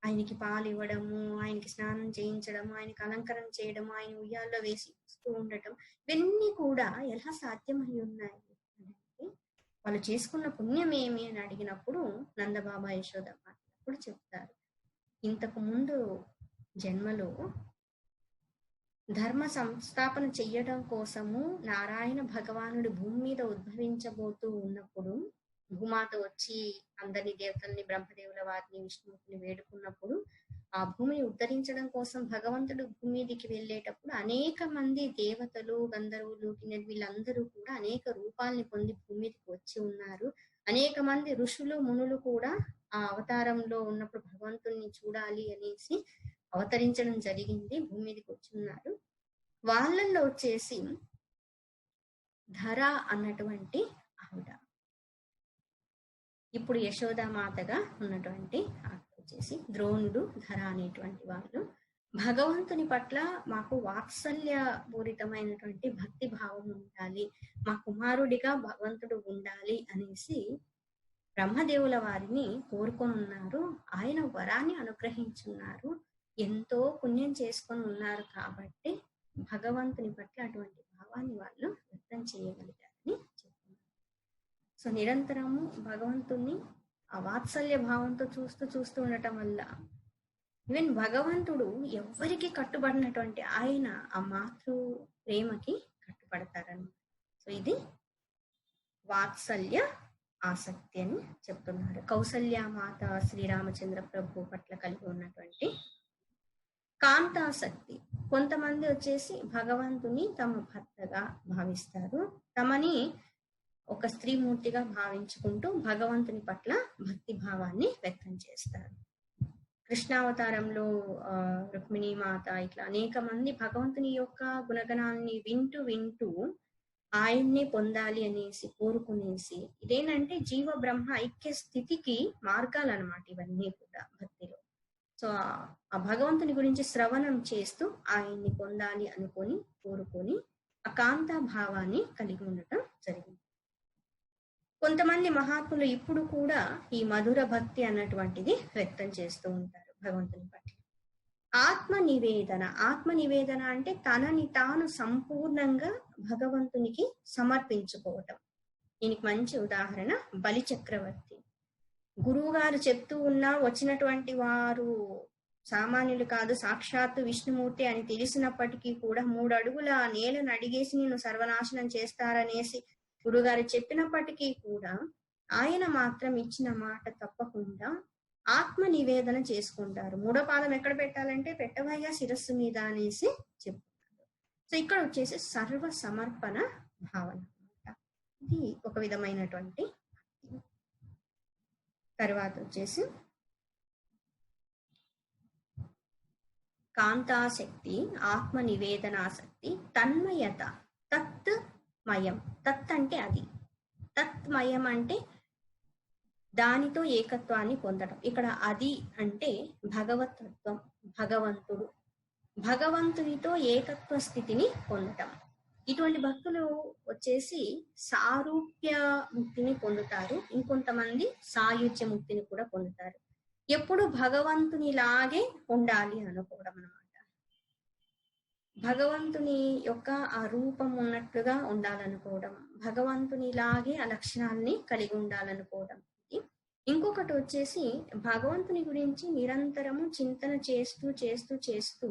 ఆయనకి పాలు ఇవ్వడము, ఆయనకి స్నానం చేయించడము, ఆయనకి అలంకరణ చేయడము, ఆయన ఉయ్యాల్లో వేసి చూస్తూ ఉండటం, ఇవన్నీ కూడా ఎలా సాధ్యమై ఉన్నాయి అంటే వాళ్ళు చేసుకున్న పుణ్యం ఏమి అని అడిగినప్పుడు నందబాబా యశోదమ్మ అప్పుడు చెప్తారు, ఇంతకు ముందు జన్మలో ధర్మ సంస్థాపన చెయ్యడం కోసము నారాయణ భగవానుడు భూమి మీద ఉద్భవించబోతూ ఉన్నప్పుడు భూమాత వచ్చి అందరి దేవతల్ని, బ్రహ్మదేవుల వారిని, విష్ణుమూర్తిని వేడుకున్నప్పుడు ఆ భూమిని ఉద్ధరించడం కోసం భగవంతుడు భూమి మీదికి వెళ్ళేటప్పుడు అనేక మంది దేవతలు, గంధర్వులు, వీళ్ళందరూ కూడా అనేక రూపాల్ని పొంది భూమి మీదకి వచ్చి ఉన్నారు. అనేక మంది ఋషులు, మునులు కూడా ఆ అవతారంలో ఉన్నప్పుడు భగవంతుణ్ణి చూడాలి అనేసి అవతరించడం జరిగింది, భూమి మీదకి వచ్చి ఉన్నారు. వాళ్ళల్లో వచ్చేసి ధర అన్నటువంటి ఆవిడ, ఇప్పుడు యశోదామాతగా ఉన్నటువంటి ఆవిడ వచ్చేసి ద్రోణుడు, ధర అనేటువంటి వాళ్ళు భగవంతుని పట్ల మాకు వాత్సల్య పూరితమైనటువంటి భక్తి భావం ఉండాలి, మా కుమారుడిగా భగవంతుడు ఉండాలి అనేసి బ్రహ్మదేవుల వారిని కోరుకొని ఉన్నారు. ఆయన వరాన్ని అనుగ్రహించున్నారు. ఎంతో పుణ్యం చేసుకొని ఉన్నారు కాబట్టి భగవంతుని పట్ల అటువంటి భావాన్ని వాళ్ళు వ్యక్తం చేయగలిగారని చెప్తున్నారు. సో నిరంతరము భగవంతుని ఆ వాత్సల్య భావంతో చూస్తూ ఉండటం వల్ల ఈవెన్ భగవంతుడు ఎవరికి కట్టుబడినటువంటి ఆయన ఆ మాతృ ప్రేమకి కట్టుబడతారన్నమాట. సో ఇది వాత్సల్య ఆసక్తి అని చెప్తున్నారు. కౌసల్యామాత శ్రీరామచంద్ర ప్రభు పట్ల కలిగి ఉన్నటువంటి కాంతాసక్తి. కొంతమంది వచ్చేసి భగవంతుని తమ భర్తగా భావిస్తారు, తమని ఒక స్త్రీమూర్తిగా భావించుకుంటూ భగవంతుని పట్ల భక్తి భావాన్ని వ్యక్తం చేస్తారు. కృష్ణావతారంలో రుక్మిణీ మాత, ఇట్లా అనేక మంది భగవంతుని యొక్క గుణగణాలని వింటూ ఆయన్నే పొందాలి అనేసి కోరుకునేసి, ఇదేంటంటే జీవ బ్రహ్మ ఐక్య స్థితికి మార్గాలు అన్నమాట ఇవన్నీ కూడా భక్తిలో. సో ఆ భగవంతుని గురించి శ్రవణం చేస్తూ ఆయన్ని పొందాలి అనుకొని కోరుకొని ఆ కాంతా భావాన్ని కలిగి ఉండటం జరిగింది. కొంతమంది మహాత్ములు ఇప్పుడు కూడా ఈ మధుర భక్తి అన్నటువంటిది వ్యక్తం చేస్తూ ఉంటారు భగవంతుని పట్ల. ఆత్మ నివేదన అంటే తనని తాను సంపూర్ణంగా భగవంతునికి సమర్పించుకోవటం. దీనికి మంచి ఉదాహరణ బలి చక్రవర్తి. గురువు గారు చెప్తూ ఉన్నా వచ్చినటువంటి వారు సామాన్యులు కాదు, సాక్షాత్తు విష్ణుమూర్తి అని తెలిసినప్పటికీ కూడా 3 అడుగుల నేలను అడిగేసి నేను సర్వనాశనం చేస్తారనేసి గురుగారు చెప్పినప్పటికీ కూడా ఆయన మాత్రం ఇచ్చిన మాట తప్పకుండా ఆత్మ నివేదన చేసుకుంటారు. 3వ పాదం ఎక్కడ పెట్టాలంటే పెట్టవయ్యా శిరస్సు మీద అనేసి చెప్తున్నారు. సో ఇక్కడ వచ్చేసి సర్వ సమర్పణ భావన అన్నమాట. ఇది ఒక విధమైనటువంటి భక్తి. తర్వాత వచ్చేసి కాంతాశక్తి, ఆత్మ నివేదనాశక్తి, తన్మయత, తత్మయం. తత్ అంటే అది, తత్మయం అంటే దానితో ఏకత్వాన్ని పొందడం. ఇక్కడ అది అంటే భగవతత్వం, భగవంతుడు, భగవంతునితో ఏకత్వ స్థితిని పొందటం. ఇటువంటి భక్తులు వచ్చేసి సారూప్య ముక్తిని పొందుతారు, ఇంకొంతమంది సాయుజ్య ముక్తిని కూడా పొందుతారు. ఎప్పుడు భగవంతునిలాగే ఉండాలి అనుకోవడం అన్నమాట. భగవంతుని యొక్క ఆ రూపం ఉన్నట్లుగా ఉండాలనుకోవడం, భగవంతునిలాగే ఆ లక్షణాలని కలిగి ఉండాలనుకోవడం. ఇంకొకటి వచ్చేసి భగవంతుని గురించి నిరంతరము చింతన చేస్తూ చేస్తూ చేస్తూ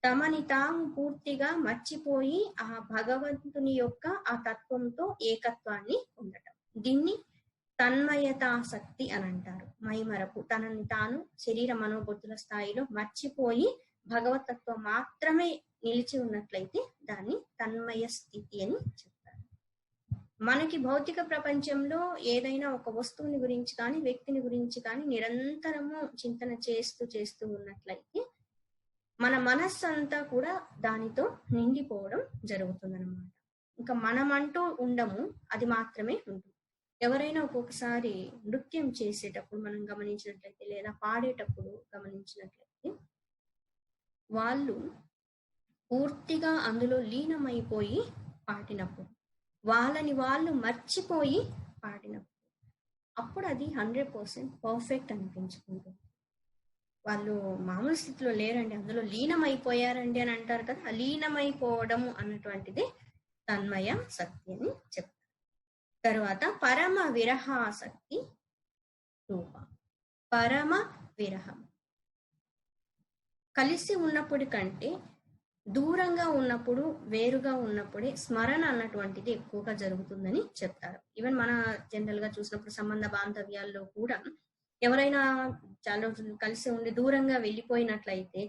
తమని తాము పూర్తిగా మర్చిపోయి ఆ భగవంతుని యొక్క ఆ తత్వంతో ఏకత్వాన్ని పొందటం. దీన్ని తన్మయతాశక్తి అని అంటారు. మైమరపు, తనని తాను శరీర మనోబుద్ధుల స్థాయిలో మర్చిపోయి భగవతత్వం మాత్రమే నిలిచి ఉన్నట్లయితే దాన్ని తన్మయ స్థితి అని చెప్తారు. మనకి భౌతిక ప్రపంచంలో ఏదైనా ఒక వస్తువుని గురించి కానీ వ్యక్తిని గురించి కానీ నిరంతరము చింతన చేస్తూ చేస్తూ ఉన్నట్లయితే మన మనస్సు అంతా కూడా దానితో నిండిపోవడం జరుగుతుందన్నమాట. ఇంకా మనమంటూ ఉండము, అది మాత్రమే ఉంటుంది. ఎవరైనా ఒక్కొక్కసారి నృత్యం చేసేటప్పుడు మనం గమనించినట్లయితే, లేదా పాడేటప్పుడు గమనించినట్లయితే, వాళ్ళు పూర్తిగా అందులో లీనమైపోయి పాడినప్పుడు, వాళ్ళని వాళ్ళు మర్చిపోయి పాడినప్పుడు, అప్పుడు అది 100% పర్ఫెక్ట్ అనిపించుకుంటుంది. వాళ్ళు మామూలు స్థితిలో లేరండి, అందులో లీనమైపోయారండి అని అంటారు కదా. లీనమైపోవడము అన్నటువంటిది తన్మయ శక్తి అని చెప్తారు. తర్వాత పరమ విరహాసక్తి రూప. పరమ విరహం కలిసి ఉన్నప్పుడు కంటే దూరంగా ఉన్నప్పుడు, వేరుగా ఉన్నప్పుడే స్మరణ అన్నటువంటిది ఎక్కువగా జరుగుతుందని చెప్తారు. ఈవెన్ మన జనరల్ గా చూసినప్పుడు సంబంధ బాంధవ్యాల్లో కూడా ఎవరైనా చాలా రోజులు కలిసి ఉండి దూరంగా వెళ్ళిపోయినట్లయితే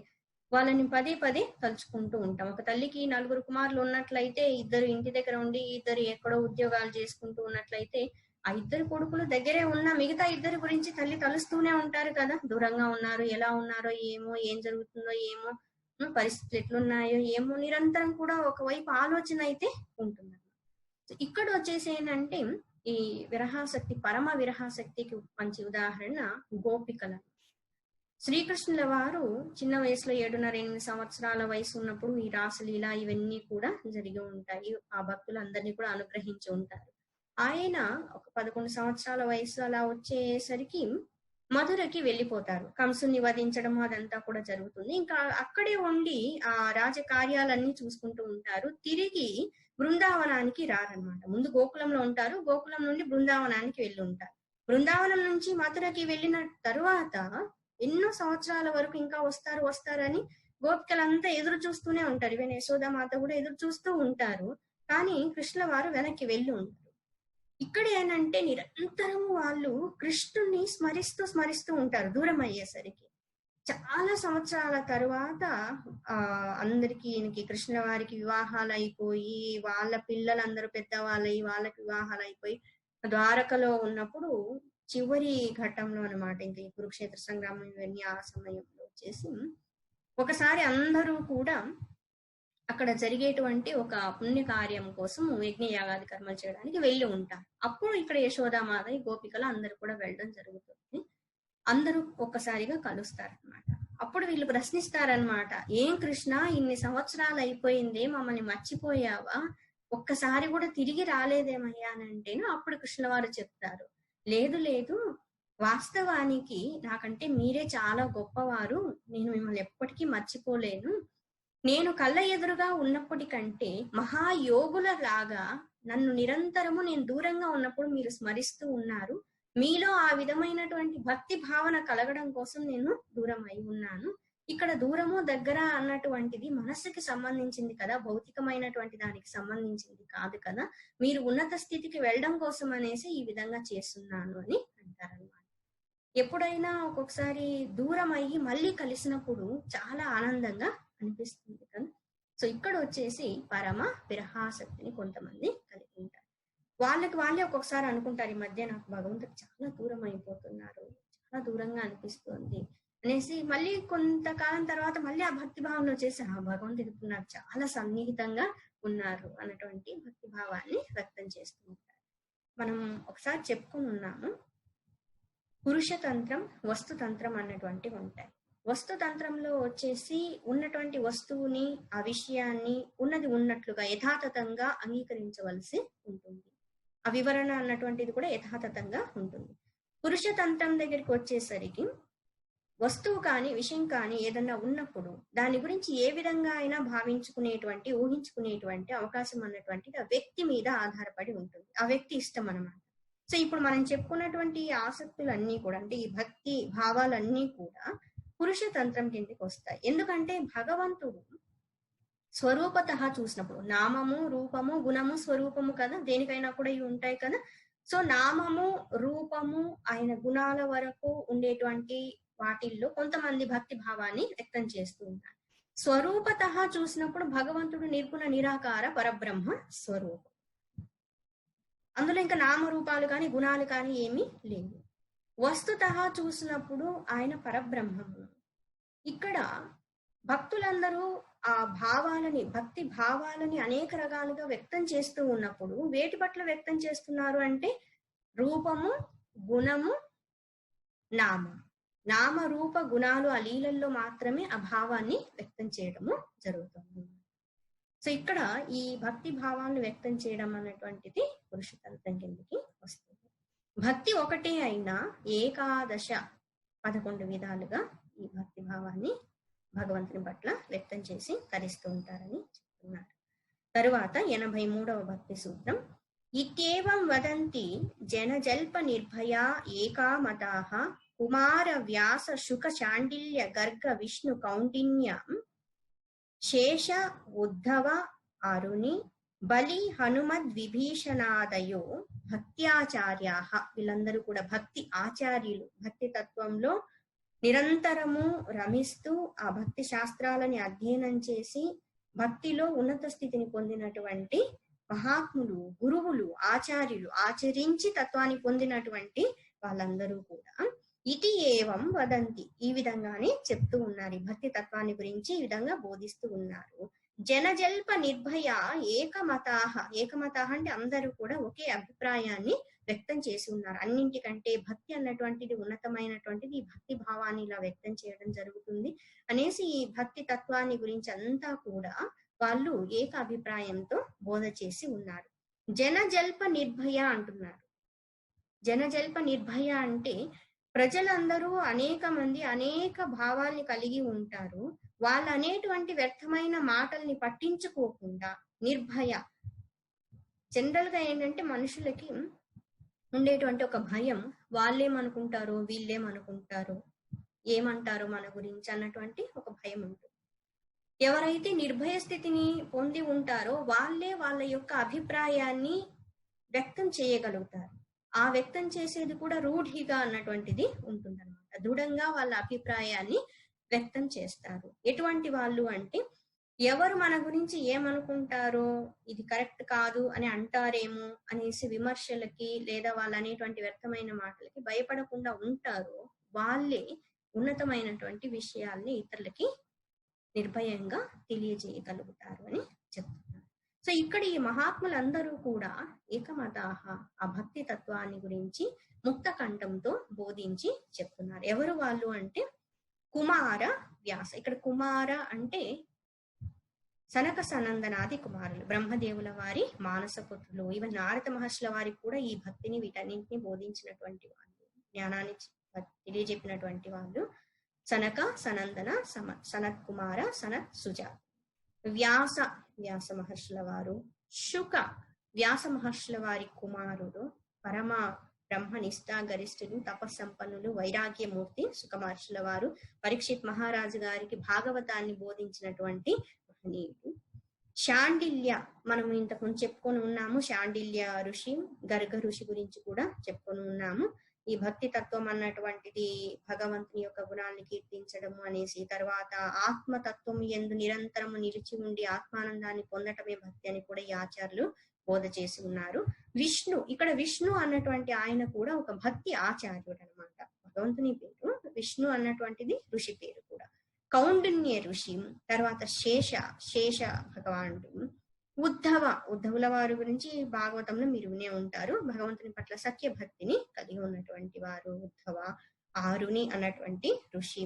వాళ్ళని పదే పదే తలుచుకుంటూ ఉంటాం. ఒక తల్లికి 4 కుమారులు ఉన్నట్లయితే, ఇద్దరు ఇంటి దగ్గర ఉండి ఇద్దరు ఎక్కడో ఉద్యోగాలు చేసుకుంటూ ఉన్నట్లయితే, ఆ ఇద్దరు కొడుకులు దగ్గరే ఉన్న మిగతా ఇద్దరి గురించి తల్లి తలుస్తూనే ఉంటారు కదా. దూరంగా ఉన్నారు, ఎలా ఉన్నారో ఏమో, ఏం జరుగుతుందో ఏమో, పరిస్థితులు ఎట్లున్నాయో ఏమో, నిరంతరం కూడా ఒకవైపు ఆలోచన అయితే ఉంటుంది. ఇక్కడ వచ్చేసి ఏంటంటే ఈ విరహాసక్తి, పరమ విరహాసక్తికి మంచి ఉదాహరణ గోపికలు. శ్రీకృష్ణుల వారు చిన్న వయసులో 7.5-8 సంవత్సరాల వయసు ఉన్నప్పుడు ఈ రాసలీల ఇవన్నీ కూడా జరిగి ఉంటాయి. ఆ భక్తులందరినీ కూడా అనుగ్రహించి ఉంటారు. ఆయన ఒక 11 సంవత్సరాల వయసు అలా వచ్చేసరికి మధురకి వెళ్ళిపోతారు. కంసుని వధించడం అదంతా కూడా జరుగుతుంది. ఇంకా అక్కడే ఉండి ఆ రాజకార్యాలన్నీ చూసుకుంటూ ఉంటారు. తిరిగి బృందావనానికి రారనమాట. ముందు గోకులంలో ఉంటారు, గోకులం నుండి బృందావనానికి వెళ్ళి ఉంటారు. బృందావనం నుంచి మధురకి వెళ్ళిన తరువాత ఎన్నో సంవత్సరాల వరకు ఇంకా వస్తారని గోపికలంతా ఎదురు చూస్తూనే ఉంటారు. ఈవెన్ యశోదామాత కూడా ఎదురు చూస్తూ ఉంటారు. కానీ కృష్ణుల వారు వెనక్కి వెళ్ళి ఉంటారు. ఇక్కడ ఏంటంటే నిరంతరం వాళ్ళు కృష్ణుని స్మరిస్తూ ఉంటారు. దూరం అయ్యేసరికి చాలా సంవత్సరాల తరువాత అందరికి ఈయనకి కృష్ణుల వారికి వివాహాలు అయిపోయి, వాళ్ళ పిల్లలందరూ పెద్దవాళ్ళయి వాళ్ళకి వివాహాలు అయిపోయి ద్వారకలో ఉన్నప్పుడు చివరి ఘట్టంలో అనమాట, ఇంక ఈ కురుక్షేత్ర సంగ్రామం ఇవన్నీ ఆ సమయంలో వచ్చేసి ఒకసారి అందరూ కూడా అక్కడ జరిగేటువంటి ఒక పుణ్య కార్యం కోసం యజ్ఞయాగాది కర్మలు చేయడానికి వెళ్ళి ఉంటారు. అప్పుడు ఇక్కడ యశోదామాత గోపికలు అందరూ కూడా వెళ్ళడం జరుగుతుంది. అందరూ ఒక్కసారిగా కలుస్తారనమాట. అప్పుడు వీళ్ళు ప్రశ్నిస్తారనమాట, ఏం కృష్ణ, ఇన్ని సంవత్సరాలు అయిపోయింది, మమ్మల్ని మర్చిపోయావా, ఒక్కసారి కూడా తిరిగి రాలేదేమయ్యా అని అంటేను అప్పుడు కృష్ణ వారు చెప్తారు, లేదు లేదు, వాస్తవానికి నాకంటే మీరే చాలా గొప్పవారు, నేను మిమ్మల్ని ఎప్పటికీ మర్చిపోలేను. నేను కళ్ళ ఎదురుగా ఉన్నప్పటికంటే మహాయోగుల లాగా నన్ను నిరంతరము నేను దూరంగా ఉన్నప్పుడు మీరు స్మరిస్తూ ఉన్నారు. మీలో ఆ విధమైనటువంటి భక్తి భావన కలగడం కోసం నేను దూరం అయి ఉన్నాను. ఇక్కడ దూరము దగ్గర అన్నటువంటిది మనస్సుకి సంబంధించింది కదా, భౌతికమైనటువంటి దానికి సంబంధించింది కాదు కదా. మీరు ఉన్నత స్థితికి వెళ్ళడం కోసం అనేసి ఈ విధంగా చేస్తున్నాను అని అంటారనమాట. ఎప్పుడైనా ఒక్కొక్కసారి దూరం అయ్యి మళ్ళీ కలిసినప్పుడు చాలా ఆనందంగా అనిపిస్తుంది కదా. సో ఇక్కడ వచ్చేసి పరమ విరహాసక్తిని కొంతమంది కలిగి ఉంటారు. వాళ్ళకి వాళ్ళే ఒక్కొక్కసారి అనుకుంటారు, ఈ మధ్య నాకు భగవంతుడు చాలా దూరం అయిపోతున్నారు, చాలా దూరంగా అనిపిస్తుంది అనేసి మళ్ళీ కొంతకాలం తర్వాత మళ్ళీ ఆ భక్తి భావంలో వచ్చేసి భగవంతుడు ఇప్పుడు నాకు చాలా సన్నిహితంగా ఉన్నారు అన్నటువంటి భక్తి భావాన్ని వ్యక్తం చేస్తూ ఉంటారు. మనం ఒకసారి చెప్పుకుని ఉన్నాము, పురుషతంత్రం, వస్తుతంత్రం అన్నటువంటివి ఉంటాయి. వస్తుతంత్రంలో వచ్చేసి ఉన్నటువంటి వస్తువుని, ఆ విషయాన్ని ఉన్నది ఉన్నట్లుగా యథాతథంగా అంగీకరించవలసి ఉంటుంది. ఆ వివరణ అన్నటువంటిది కూడా యథాతథంగా ఉంటుంది. పురుషతంత్రం దగ్గరికి వచ్చేసరికి వస్తువు కానీ విషయం కానీ ఏదన్నా ఉన్నప్పుడు దాని గురించి ఏ విధంగా అయినా భావించుకునేటువంటి, ఊహించుకునేటువంటి అవకాశం అన్నటువంటిది ఆ వ్యక్తి మీద ఆధారపడి ఉంటుంది. ఆ వ్యక్తి ఇష్టం అన్నమాట. సో ఇప్పుడు మనం చెప్పుకున్నటువంటి ఆసక్తులన్నీ కూడా, అంటే ఈ భక్తి భావాలన్నీ కూడా పురుషతంత్రం కిందకి వస్తాయి. ఎందుకంటే భగవంతుడు స్వరూపత చూసినప్పుడు నామము, రూపము, గుణము, స్వరూపము కదా, దేనికైనా కూడా ఇవి ఉంటాయి కదా. సో నామము, రూపము, ఆయన గుణాల వరకు ఉండేటువంటి వాటిల్లో కొంతమంది భక్తి భావాన్ని వ్యక్తం చేస్తూ ఉంటారు. స్వరూపత చూసినప్పుడు భగవంతుడు నిర్గుణ నిరాకార పరబ్రహ్మ స్వరూపం. అందులో ఇంకా నామరూపాలు కానీ గుణాలు కానీ ఏమీ లేవు. వస్తుత చూసినప్పుడు ఆయన పరబ్రహ్మము. ఇక్కడ భక్తులందరూ ఆ భావాలని, భక్తి భావాలని అనేక రకాలుగా వ్యక్తం చేస్తూ ఉన్నప్పుడు వేటి పట్ల వ్యక్తం చేస్తున్నారు అంటే రూపము, గుణము, నామం. నామ రూప గుణాలు ఆ లీలల్లో మాత్రమే ఆ భావాన్ని వ్యక్తం చేయడము జరుగుతుంది. సో ఇక్కడ ఈ భక్తి భావాన్ని వ్యక్తం చేయడం అన్నటువంటిది పురుషతంత్రం కిందకి వస్తుంది. భక్తి ఒకటే అయినా 11 విధాలుగా ఈ భక్తి భావాన్ని భగవంతుని పట్ల వ్యక్తం చేసి తరిస్తూ ఉంటారని చెప్తున్నారు. తరువాత 83వ భక్తి సూత్రం. ఇత్యేవం వదంతి జనజల్ప నిర్భయా ఏకామతాః కుమార వ్యాస శుక శాండిల్య గర్గ విష్ణు కౌండిన్యం శేష ఉద్ధవ అరుణి బలి హనుమద్ విభీషణాదయో భక్త్యాచార్యాః. వీళ్ళందరూ కూడా భక్తి ఆచార్యులు, భక్తి తత్వంలో నిరంతరము రమిస్తూ ఆ భక్తి శాస్త్రాలని అధ్యయనం చేసి భక్తిలో ఉన్నత స్థితిని పొందినటువంటి మహాత్ములు, గురువులు, ఆచార్యులు, ఆచరించి తత్వాన్ని పొందినటువంటి వాళ్ళందరూ కూడా ఇతి ఏవం వదంతి, ఈ విధంగానే చెప్తూ ఉన్నారు. భక్తి తత్వాన్ని గురించి ఈ విధంగా బోధిస్తూ ఉన్నారు. జనజల్ప నిర్భయ ఏకమతాః. ఏకమతాః అంటే అందరూ కూడా ఒకే అభిప్రాయాన్ని వ్యక్తం చేసి ఉన్నారు. అన్నింటికంటే భక్తి అన్నటువంటిది ఉన్నతమైనటువంటిది, ఈ భక్తి భావాన్ని ఇలా వ్యక్తం చేయడం జరుగుతుంది అనేసి ఈ భక్తి తత్వాన్ని గురించి అంతా కూడా వాళ్ళు ఏక అభిప్రాయంతో బోధ చేసి ఉన్నారు. జనజల్ప నిర్భయ అంటున్నారు. జనజల్ప నిర్భయ అంటే ప్రజలందరూ అనేక మంది అనేక భావాల్ని కలిగి ఉంటారు. వాళ్ళు అనేటువంటి వ్యర్థమైన మాటల్ని పట్టించుకోకుండా నిర్భయ. జనరల్ గా ఏంటంటే మనుషులకి ఉండేటువంటి ఒక భయం, వాళ్ళేమనుకుంటారో వీళ్ళేమనుకుంటారో, ఏమంటారో మన గురించి అన్నటువంటి ఒక భయం ఉంటుంది. ఎవరైతే నిర్భయ స్థితిని పొంది ఉంటారో వాళ్ళే వాళ్ళ యొక్క అభిప్రాయాన్ని వ్యక్తం చేయగలుగుతారు. ఆ వ్యక్తం చేసేది కూడా రూఢిగా అన్నటువంటిది ఉంటుందన్నమాట. దృఢంగా వాళ్ళ అభిప్రాయాన్ని వ్యక్తం చేస్తారు. ఎటువంటి వాళ్ళు అంటే ఎవరు మన గురించి ఏమనుకుంటారో, ఇది కరెక్ట్ కాదు అని అంటారేమో అనేసి విమర్శలకి లేదా వాళ్ళు అనేటువంటి వ్యర్థమైన మాటలకి భయపడకుండా ఉంటారో వాళ్ళే ఉన్నతమైనటువంటి విషయాల్ని ఇతరులకి నిర్భయంగా తెలియజేయగలుగుతారు అని చెప్తున్నారు. సో ఇక్కడ ఈ మహాత్ములందరూ కూడా ఏకమతాః, ఆ భక్తి తత్వాన్ని గురించి ముక్త కంఠంతో బోధించి చెప్తున్నారు. ఎవరు వాళ్ళు అంటే కుమార వ్యాస. ఇక్కడ కుమార అంటే సనక సనందనాది కుమారులు, బ్రహ్మదేవుల వారి మానసపుత్రులు. ఈవెన్ నారద మహర్షుల వారికి కూడా ఈ భక్తిని వీటన్నింటినీ బోధించినటువంటి వాళ్ళు, జ్ఞానాన్ని తెలియజెప్పినటువంటి వాళ్ళు సనక సనందన సనత్ కుమార సనత్ సుజాత. వ్యాస, వ్యాస మహర్షుల వారు. శుక, వ్యాస మహర్షుల వారి కుమారుడు. పరమ బ్రహ్మనిష్ట గరిష్ఠులు, తపస్సంపన్నులు, వైరాగ్యమూర్తి శుక మహర్షుల వారు. పరీక్షిత్ మహారాజు గారికి భాగవతాన్ని బోధించినటువంటి మహనీయుడు. శాండిల్య, మనం ఇంతకు చెప్పుకొని ఉన్నాము. శాండిల్య ఋషి, గర్గ ఋషి గురించి కూడా చెప్పుకొని ఉన్నాము. ఈ భక్తి తత్వం అన్నటువంటిది భగవంతుని యొక్క గుణాన్ని కీర్తించడము అనేసి, తర్వాత ఆత్మతత్వం యందు నిరంతరము నిలిచి ఉండి ఆత్మానందాన్ని పొందటమే భక్తి అని కూడా ఈ ఆచార్యులు బోధ చేసి ఉన్నారు. ఇక్కడ విష్ణు అన్నటువంటి ఆయన కూడా ఒక భక్తి ఆచార్యుడు అనమాట. భగవంతుని పేరు విష్ణు అన్నటువంటిది ఋషి పేరు కూడా. కౌండిన్య ఋషి, తర్వాత శేష భగవానుడు, ఉద్ధవుల వారి గురించి భాగవతంలో మీరు వినే ఉంటారు. భగవంతుని పట్ల సత్య భక్తిని కలిగి ఉన్నటువంటి వారు ఉద్ధవ. ఆరుని అన్నటువంటి ఋషి,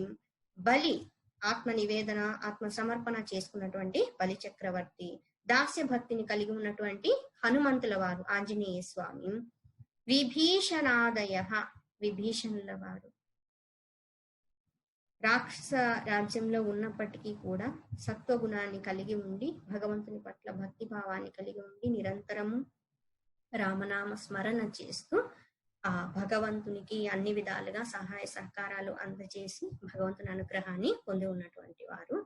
బలి ఆత్మ నివేదన ఆత్మ సమర్పణ చేసుకున్నటువంటి బలి చక్రవర్తి, దాస్య భక్తిని కలిగి ఉన్నటువంటి హనుమంతుల వారు ఆంజనేయ స్వామి, విభీషణుల వారు రాక్షస రాజ్యంలో ఉన్నప్పటికీ కూడా సత్వగుణాన్ని కలిగి ఉండి భగవంతుని పట్ల భక్తి భావాన్ని కలిగి ఉండి నిరంతరము రామనామ స్మరణ చేస్తూ ఆ భగవంతునికి అన్ని విధాలుగా సహాయ సహకారాలు అందజేసి భగవంతుని అనుగ్రహాన్ని పొంది ఉన్నటువంటి వారు.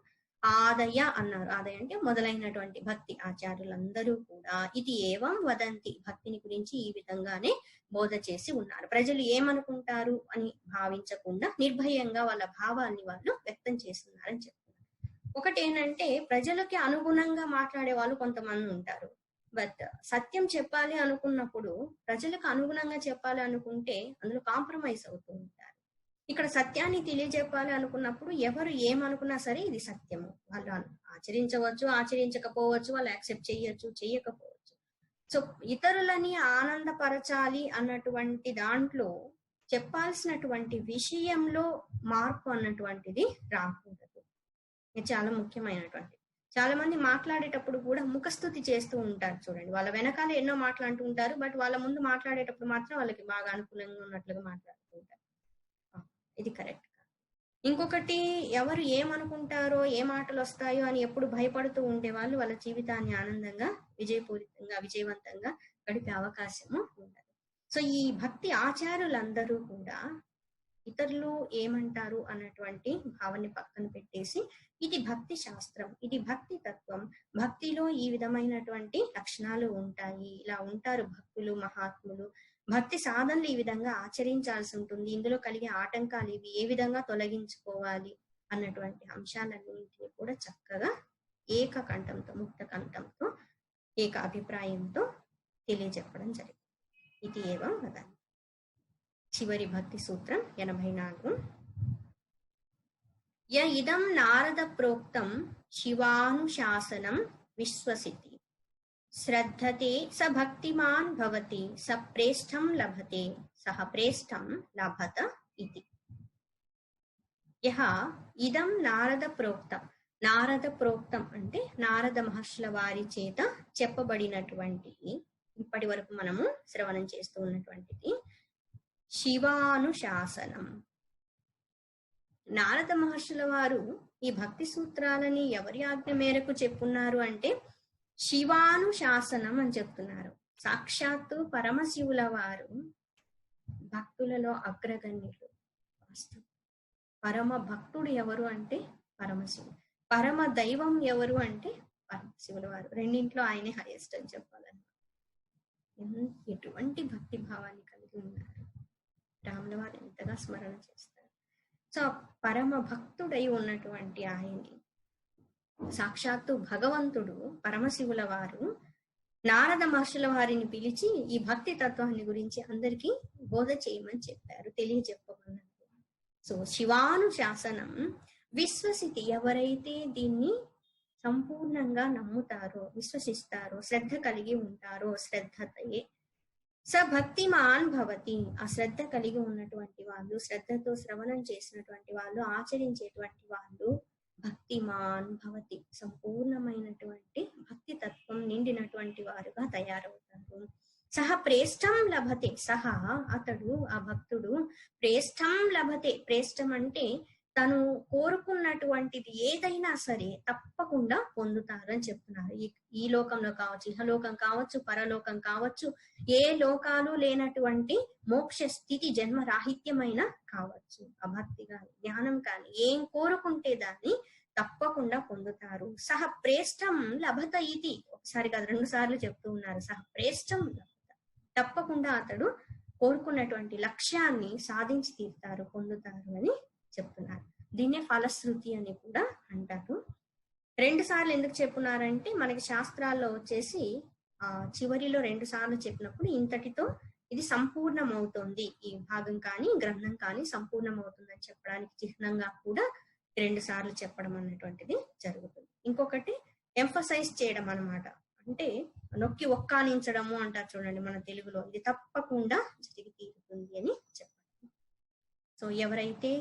ఆదయ అన్నారు. ఆదయ అంటే మొదలైనటువంటి భక్తి ఆచార్యులందరూ కూడా ఇది ఏవం వదంతి, భక్తిని గురించి ఈ విధంగానే బోధ చేసి ఉన్నారు. ప్రజలు ఏమనుకుంటారు అని భావించకుండా నిర్భయంగా వాళ్ళ భావాన్ని వాళ్ళు వ్యక్తం చేస్తున్నారని చెప్తున్నారు. ఒకటి ఏంటంటే ప్రజలకి అనుగుణంగా మాట్లాడే వాళ్ళు కొంతమంది ఉంటారు. బట్ సత్యం చెప్పాలి అనుకున్నప్పుడు ప్రజలకు అనుగుణంగా చెప్పాలి అనుకుంటే అందులో కాంప్రమైజ్ అవుతూ ఉంటారు. ఇక్కడ సత్యాన్ని తెలియజెప్పాలి అనుకున్నప్పుడు ఎవరు ఏమనుకున్నా సరే ఇది సత్యము, వాళ్ళు ఆచరించవచ్చు, ఆచరించకపోవచ్చు, వాళ్ళు యాక్సెప్ట్ చేయొచ్చు, చెయ్యకపోవచ్చు. సో ఇతరులని ఆనందపరచాలి అన్నటువంటి దాంట్లో చెప్పాల్సినటువంటి విషయంలో మార్పు అన్నటువంటిది రాకూడదు. ఇది చాలా ముఖ్యమైనటువంటి. చాలా మంది మాట్లాడేటప్పుడు కూడా ముఖస్థుతి చేస్తూ ఉంటారు చూడండి. వాళ్ళ వెనకాల ఎన్నో మాట్లాడుతూ ఉంటారు, బట్ వాళ్ళ ముందు మాట్లాడేటప్పుడు మాత్రం వాళ్ళకి బాగా అనుకూలంగా ఉన్నట్లుగా మాట్లాడుతూ ఉంటారు. ఇది కరెక్ట్. ఇంకొకటి, ఎవరు ఏమనుకుంటారో ఏ మాటలు వస్తాయో అని ఎప్పుడు భయపడుతూ ఉండేవాళ్ళు వాళ్ళ జీవితాన్ని ఆనందంగా విజయవంతంగా గడిపే అవకాశము ఉండదు. సో ఈ భక్తి ఆచారులందరూ కూడా ఇతరులు ఏమంటారు అన్నటువంటి భావాన్ని పక్కన పెట్టేసి ఇది భక్తి శాస్త్రం, ఇది భక్తి తత్వం, భక్తిలో ఈ విధమైనటువంటి లక్షణాలు ఉంటాయి, ఇలా ఉంటారు భక్తులు మహాత్ములు, భక్తి సాధనలు ఈ విధంగా ఆచరించాల్సి ఉంటుంది, ఇందులో కలిగే ఆటంకాలు ఇవి ఏ విధంగా తొలగించుకోవాలి అన్నటువంటి అంశాలన్నింటినీ కూడా చక్కగా ఏకకంఠంతో ముక్త కంఠంతో ఏక అభిప్రాయంతో తెలియజెప్పడం జరిగింది. ఇది ఏవం వదంతి. చివరి భక్తి సూత్రం 84. య ఇదం నారద ప్రోక్తం శివానుశాసనం విశ్వసితి శ్రద్ధతే స భక్తిమాన్ భవతి స ప్రేష్టం లభతే సహ ప్రేష్టం లభత ఇతి. యహ ఇదం నారద ప్రోక్తం, నారద ప్రోక్తం అంటే నారద మహర్షుల వారి చేత చెప్పబడినటువంటిది, ఇప్పటి వరకు మనము శ్రవణం చేస్తూ ఉన్నటువంటిది శివానుశాసనం. నారద మహర్షుల వారు ఈ భక్తి సూత్రాలని ఎవరి ఆజ్ఞ మేరకు చెప్పున్నారు అంటే శివానుశాసనం అని చెప్తున్నారు. సాక్షాత్తు పరమశివుల వారు భక్తులలో అగ్రగణ్యులు. పరమ భక్తుడు ఎవరు అంటే పరమశివుడు, పరమ దైవం ఎవరు అంటే పరమశివుల వారు. రెండింట్లో ఆయనే హైయెస్ట్ అని చెప్పాలన్నమాట. ఎటువంటి భక్తి భావాన్ని కలిగి ఉన్నారు రాముల వారు, ఎంతగా స్మరణ చేస్తారు. సో పరమ భక్తుడై ఉన్నటువంటి ఆయన్ని సాక్షాత్తు భగవంతుడు పరమశివుల వారు నారద మహర్షుల వారిని పిలిచి ఈ భక్తి తత్వాన్ని గురించి అందరికీ బోధ చేయమని చెప్పారు, తెలియజెప్పమన్నారు. సో శివానుశాసనం విశ్వసితి, ఎవరైతే దీన్ని సంపూర్ణంగా నమ్ముతారో, విశ్వసిస్తారో, శ్రద్ధ కలిగి ఉంటారో, శ్రద్ధతే స భక్తిమాన్ భవతి, ఆ శ్రద్ధ కలిగి ఉన్నటువంటి వాళ్ళు, శ్రద్ధతో శ్రవణం చేసినటువంటి వాళ్ళు, ఆచరించేటువంటి వాళ్ళు భక్తిమాన్ భవతి, సంపూర్ణమైనటువంటి భక్తి తత్వం నిండినటువంటి వారుగా తయారవుతారు. సహ ప్రేష్టం లభతే, సహా అతడు ఆ భక్తుడు ప్రేష్టం లభతే, ప్రేష్టం అంటే తను కోరుకున్నటువంటిది ఏదైనా సరే తప్పకుండా పొందుతారు అని చెప్తున్నారు. ఈ లోకంలో కావచ్చు, ఇహలోకం కావచ్చు, పరలోకం కావచ్చు, ఏ లోకాలు లేనటువంటి మోక్ష స్థితి, జన్మ రాహిత్యమైన కావచ్చు, ఆ భక్తి కానీ జ్ఞానం కానీ ఏం కోరుకుంటే దాన్ని తప్పకుండా పొందుతారు. సహ ప్రేష్టం లభత ఇది ఒకసారి కాదు 2 సార్లు చెప్తూ ఉన్నారు. సహ ప్రేష్టం లభత, తప్పకుండా అతడు కోరుకున్నటువంటి లక్ష్యాన్ని సాధించి తీరుతారు, పొందుతారు అని చెప్తున్నారు. దీన్నే ఫలశ్రుతి అని కూడా అంటారు. 2 సార్లు ఎందుకు చెప్పున్నారంటే మనకి శాస్త్రాల్లో వచ్చేసి చివరిలో 2 సార్లు చెప్పినప్పుడు ఇంతటితో ఇది సంపూర్ణం అవుతుంది, ఈ భాగం కానీ గ్రంథం కానీ సంపూర్ణం అవుతుందని చెప్పడానికి చిహ్నంగా కూడా 2 సార్లు చెప్పడం అన్నటువంటిది జరుగుతుంది. ఇంకొకటి ఎంఫసైజ్ చేయడం అన్నమాట, అంటే నొక్కి ఒక్కానించడము అంటారు చూడండి మన తెలుగులో, ఇది తప్పకుండా జరిగి తీరుతుంది అని చెప్పారు. సో ఎవరైతే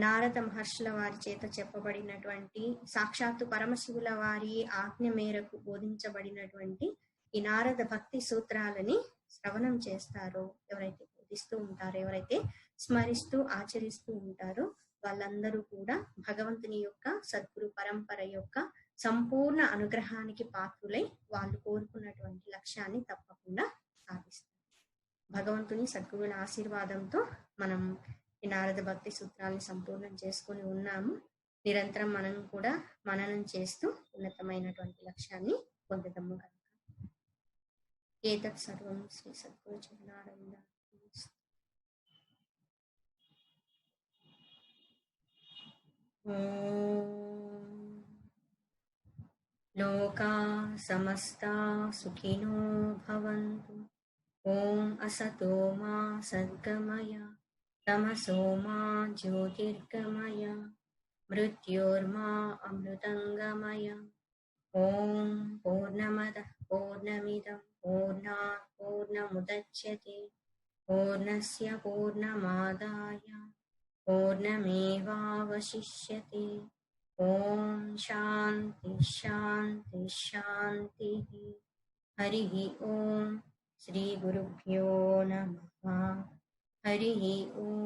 నారద మహర్షుల వారి చేత చెప్పబడినటువంటి సాక్షాత్తు పరమశివుల వారి ఆజ్ఞ మేరకు బోధించబడినటువంటి ఈ నారద భక్తి సూత్రాలని శ్రవణం చేస్తారో, ఎవరైతే బోధిస్తూ ఉంటారో, ఎవరైతే స్మరిస్తూ ఆచరిస్తూ ఉంటారో వాళ్ళందరూ కూడా భగవంతుని యొక్క సద్గురు పరంపర యొక్క సంపూర్ణ అనుగ్రహానికి పాత్రులై వాళ్ళు కోరుకున్నటువంటి లక్ష్యాన్ని తప్పకుండా సాధిస్తారు. భగవంతుని సద్గురుల ఆశీర్వాదంతో మనం ఈ నారద భక్తి సూత్రాలను సంపూర్ణం చేసుకుని ఉన్నాము. నిరంతరం మనం కూడా మననం చేస్తూ ఉన్నతమైనటువంటి లక్ష్యాన్ని పొందదము కనుక. ఏతత్ సర్వం శ్రీ సద్గురు చరణారవింద. లోకా సమస్తా సుఖినో భవంతు. ఓం అసతో మా సద్గమయ తమసో మా జ్యోతిర్గమయ మృత్యోర్మా అమృతంగమయ. ఓం పూర్ణమదః పూర్ణమిదం పూర్ణాత్ పూర్ణముదచ్యతే పూర్ణస్య పూర్ణమాదాయ పూర్ణమేవావశిష్యతే. ఓం శాంతి శాంతి శాంతి. హరి ఓం శ్రీ గురుభ్యో నమః. హరి ఓం.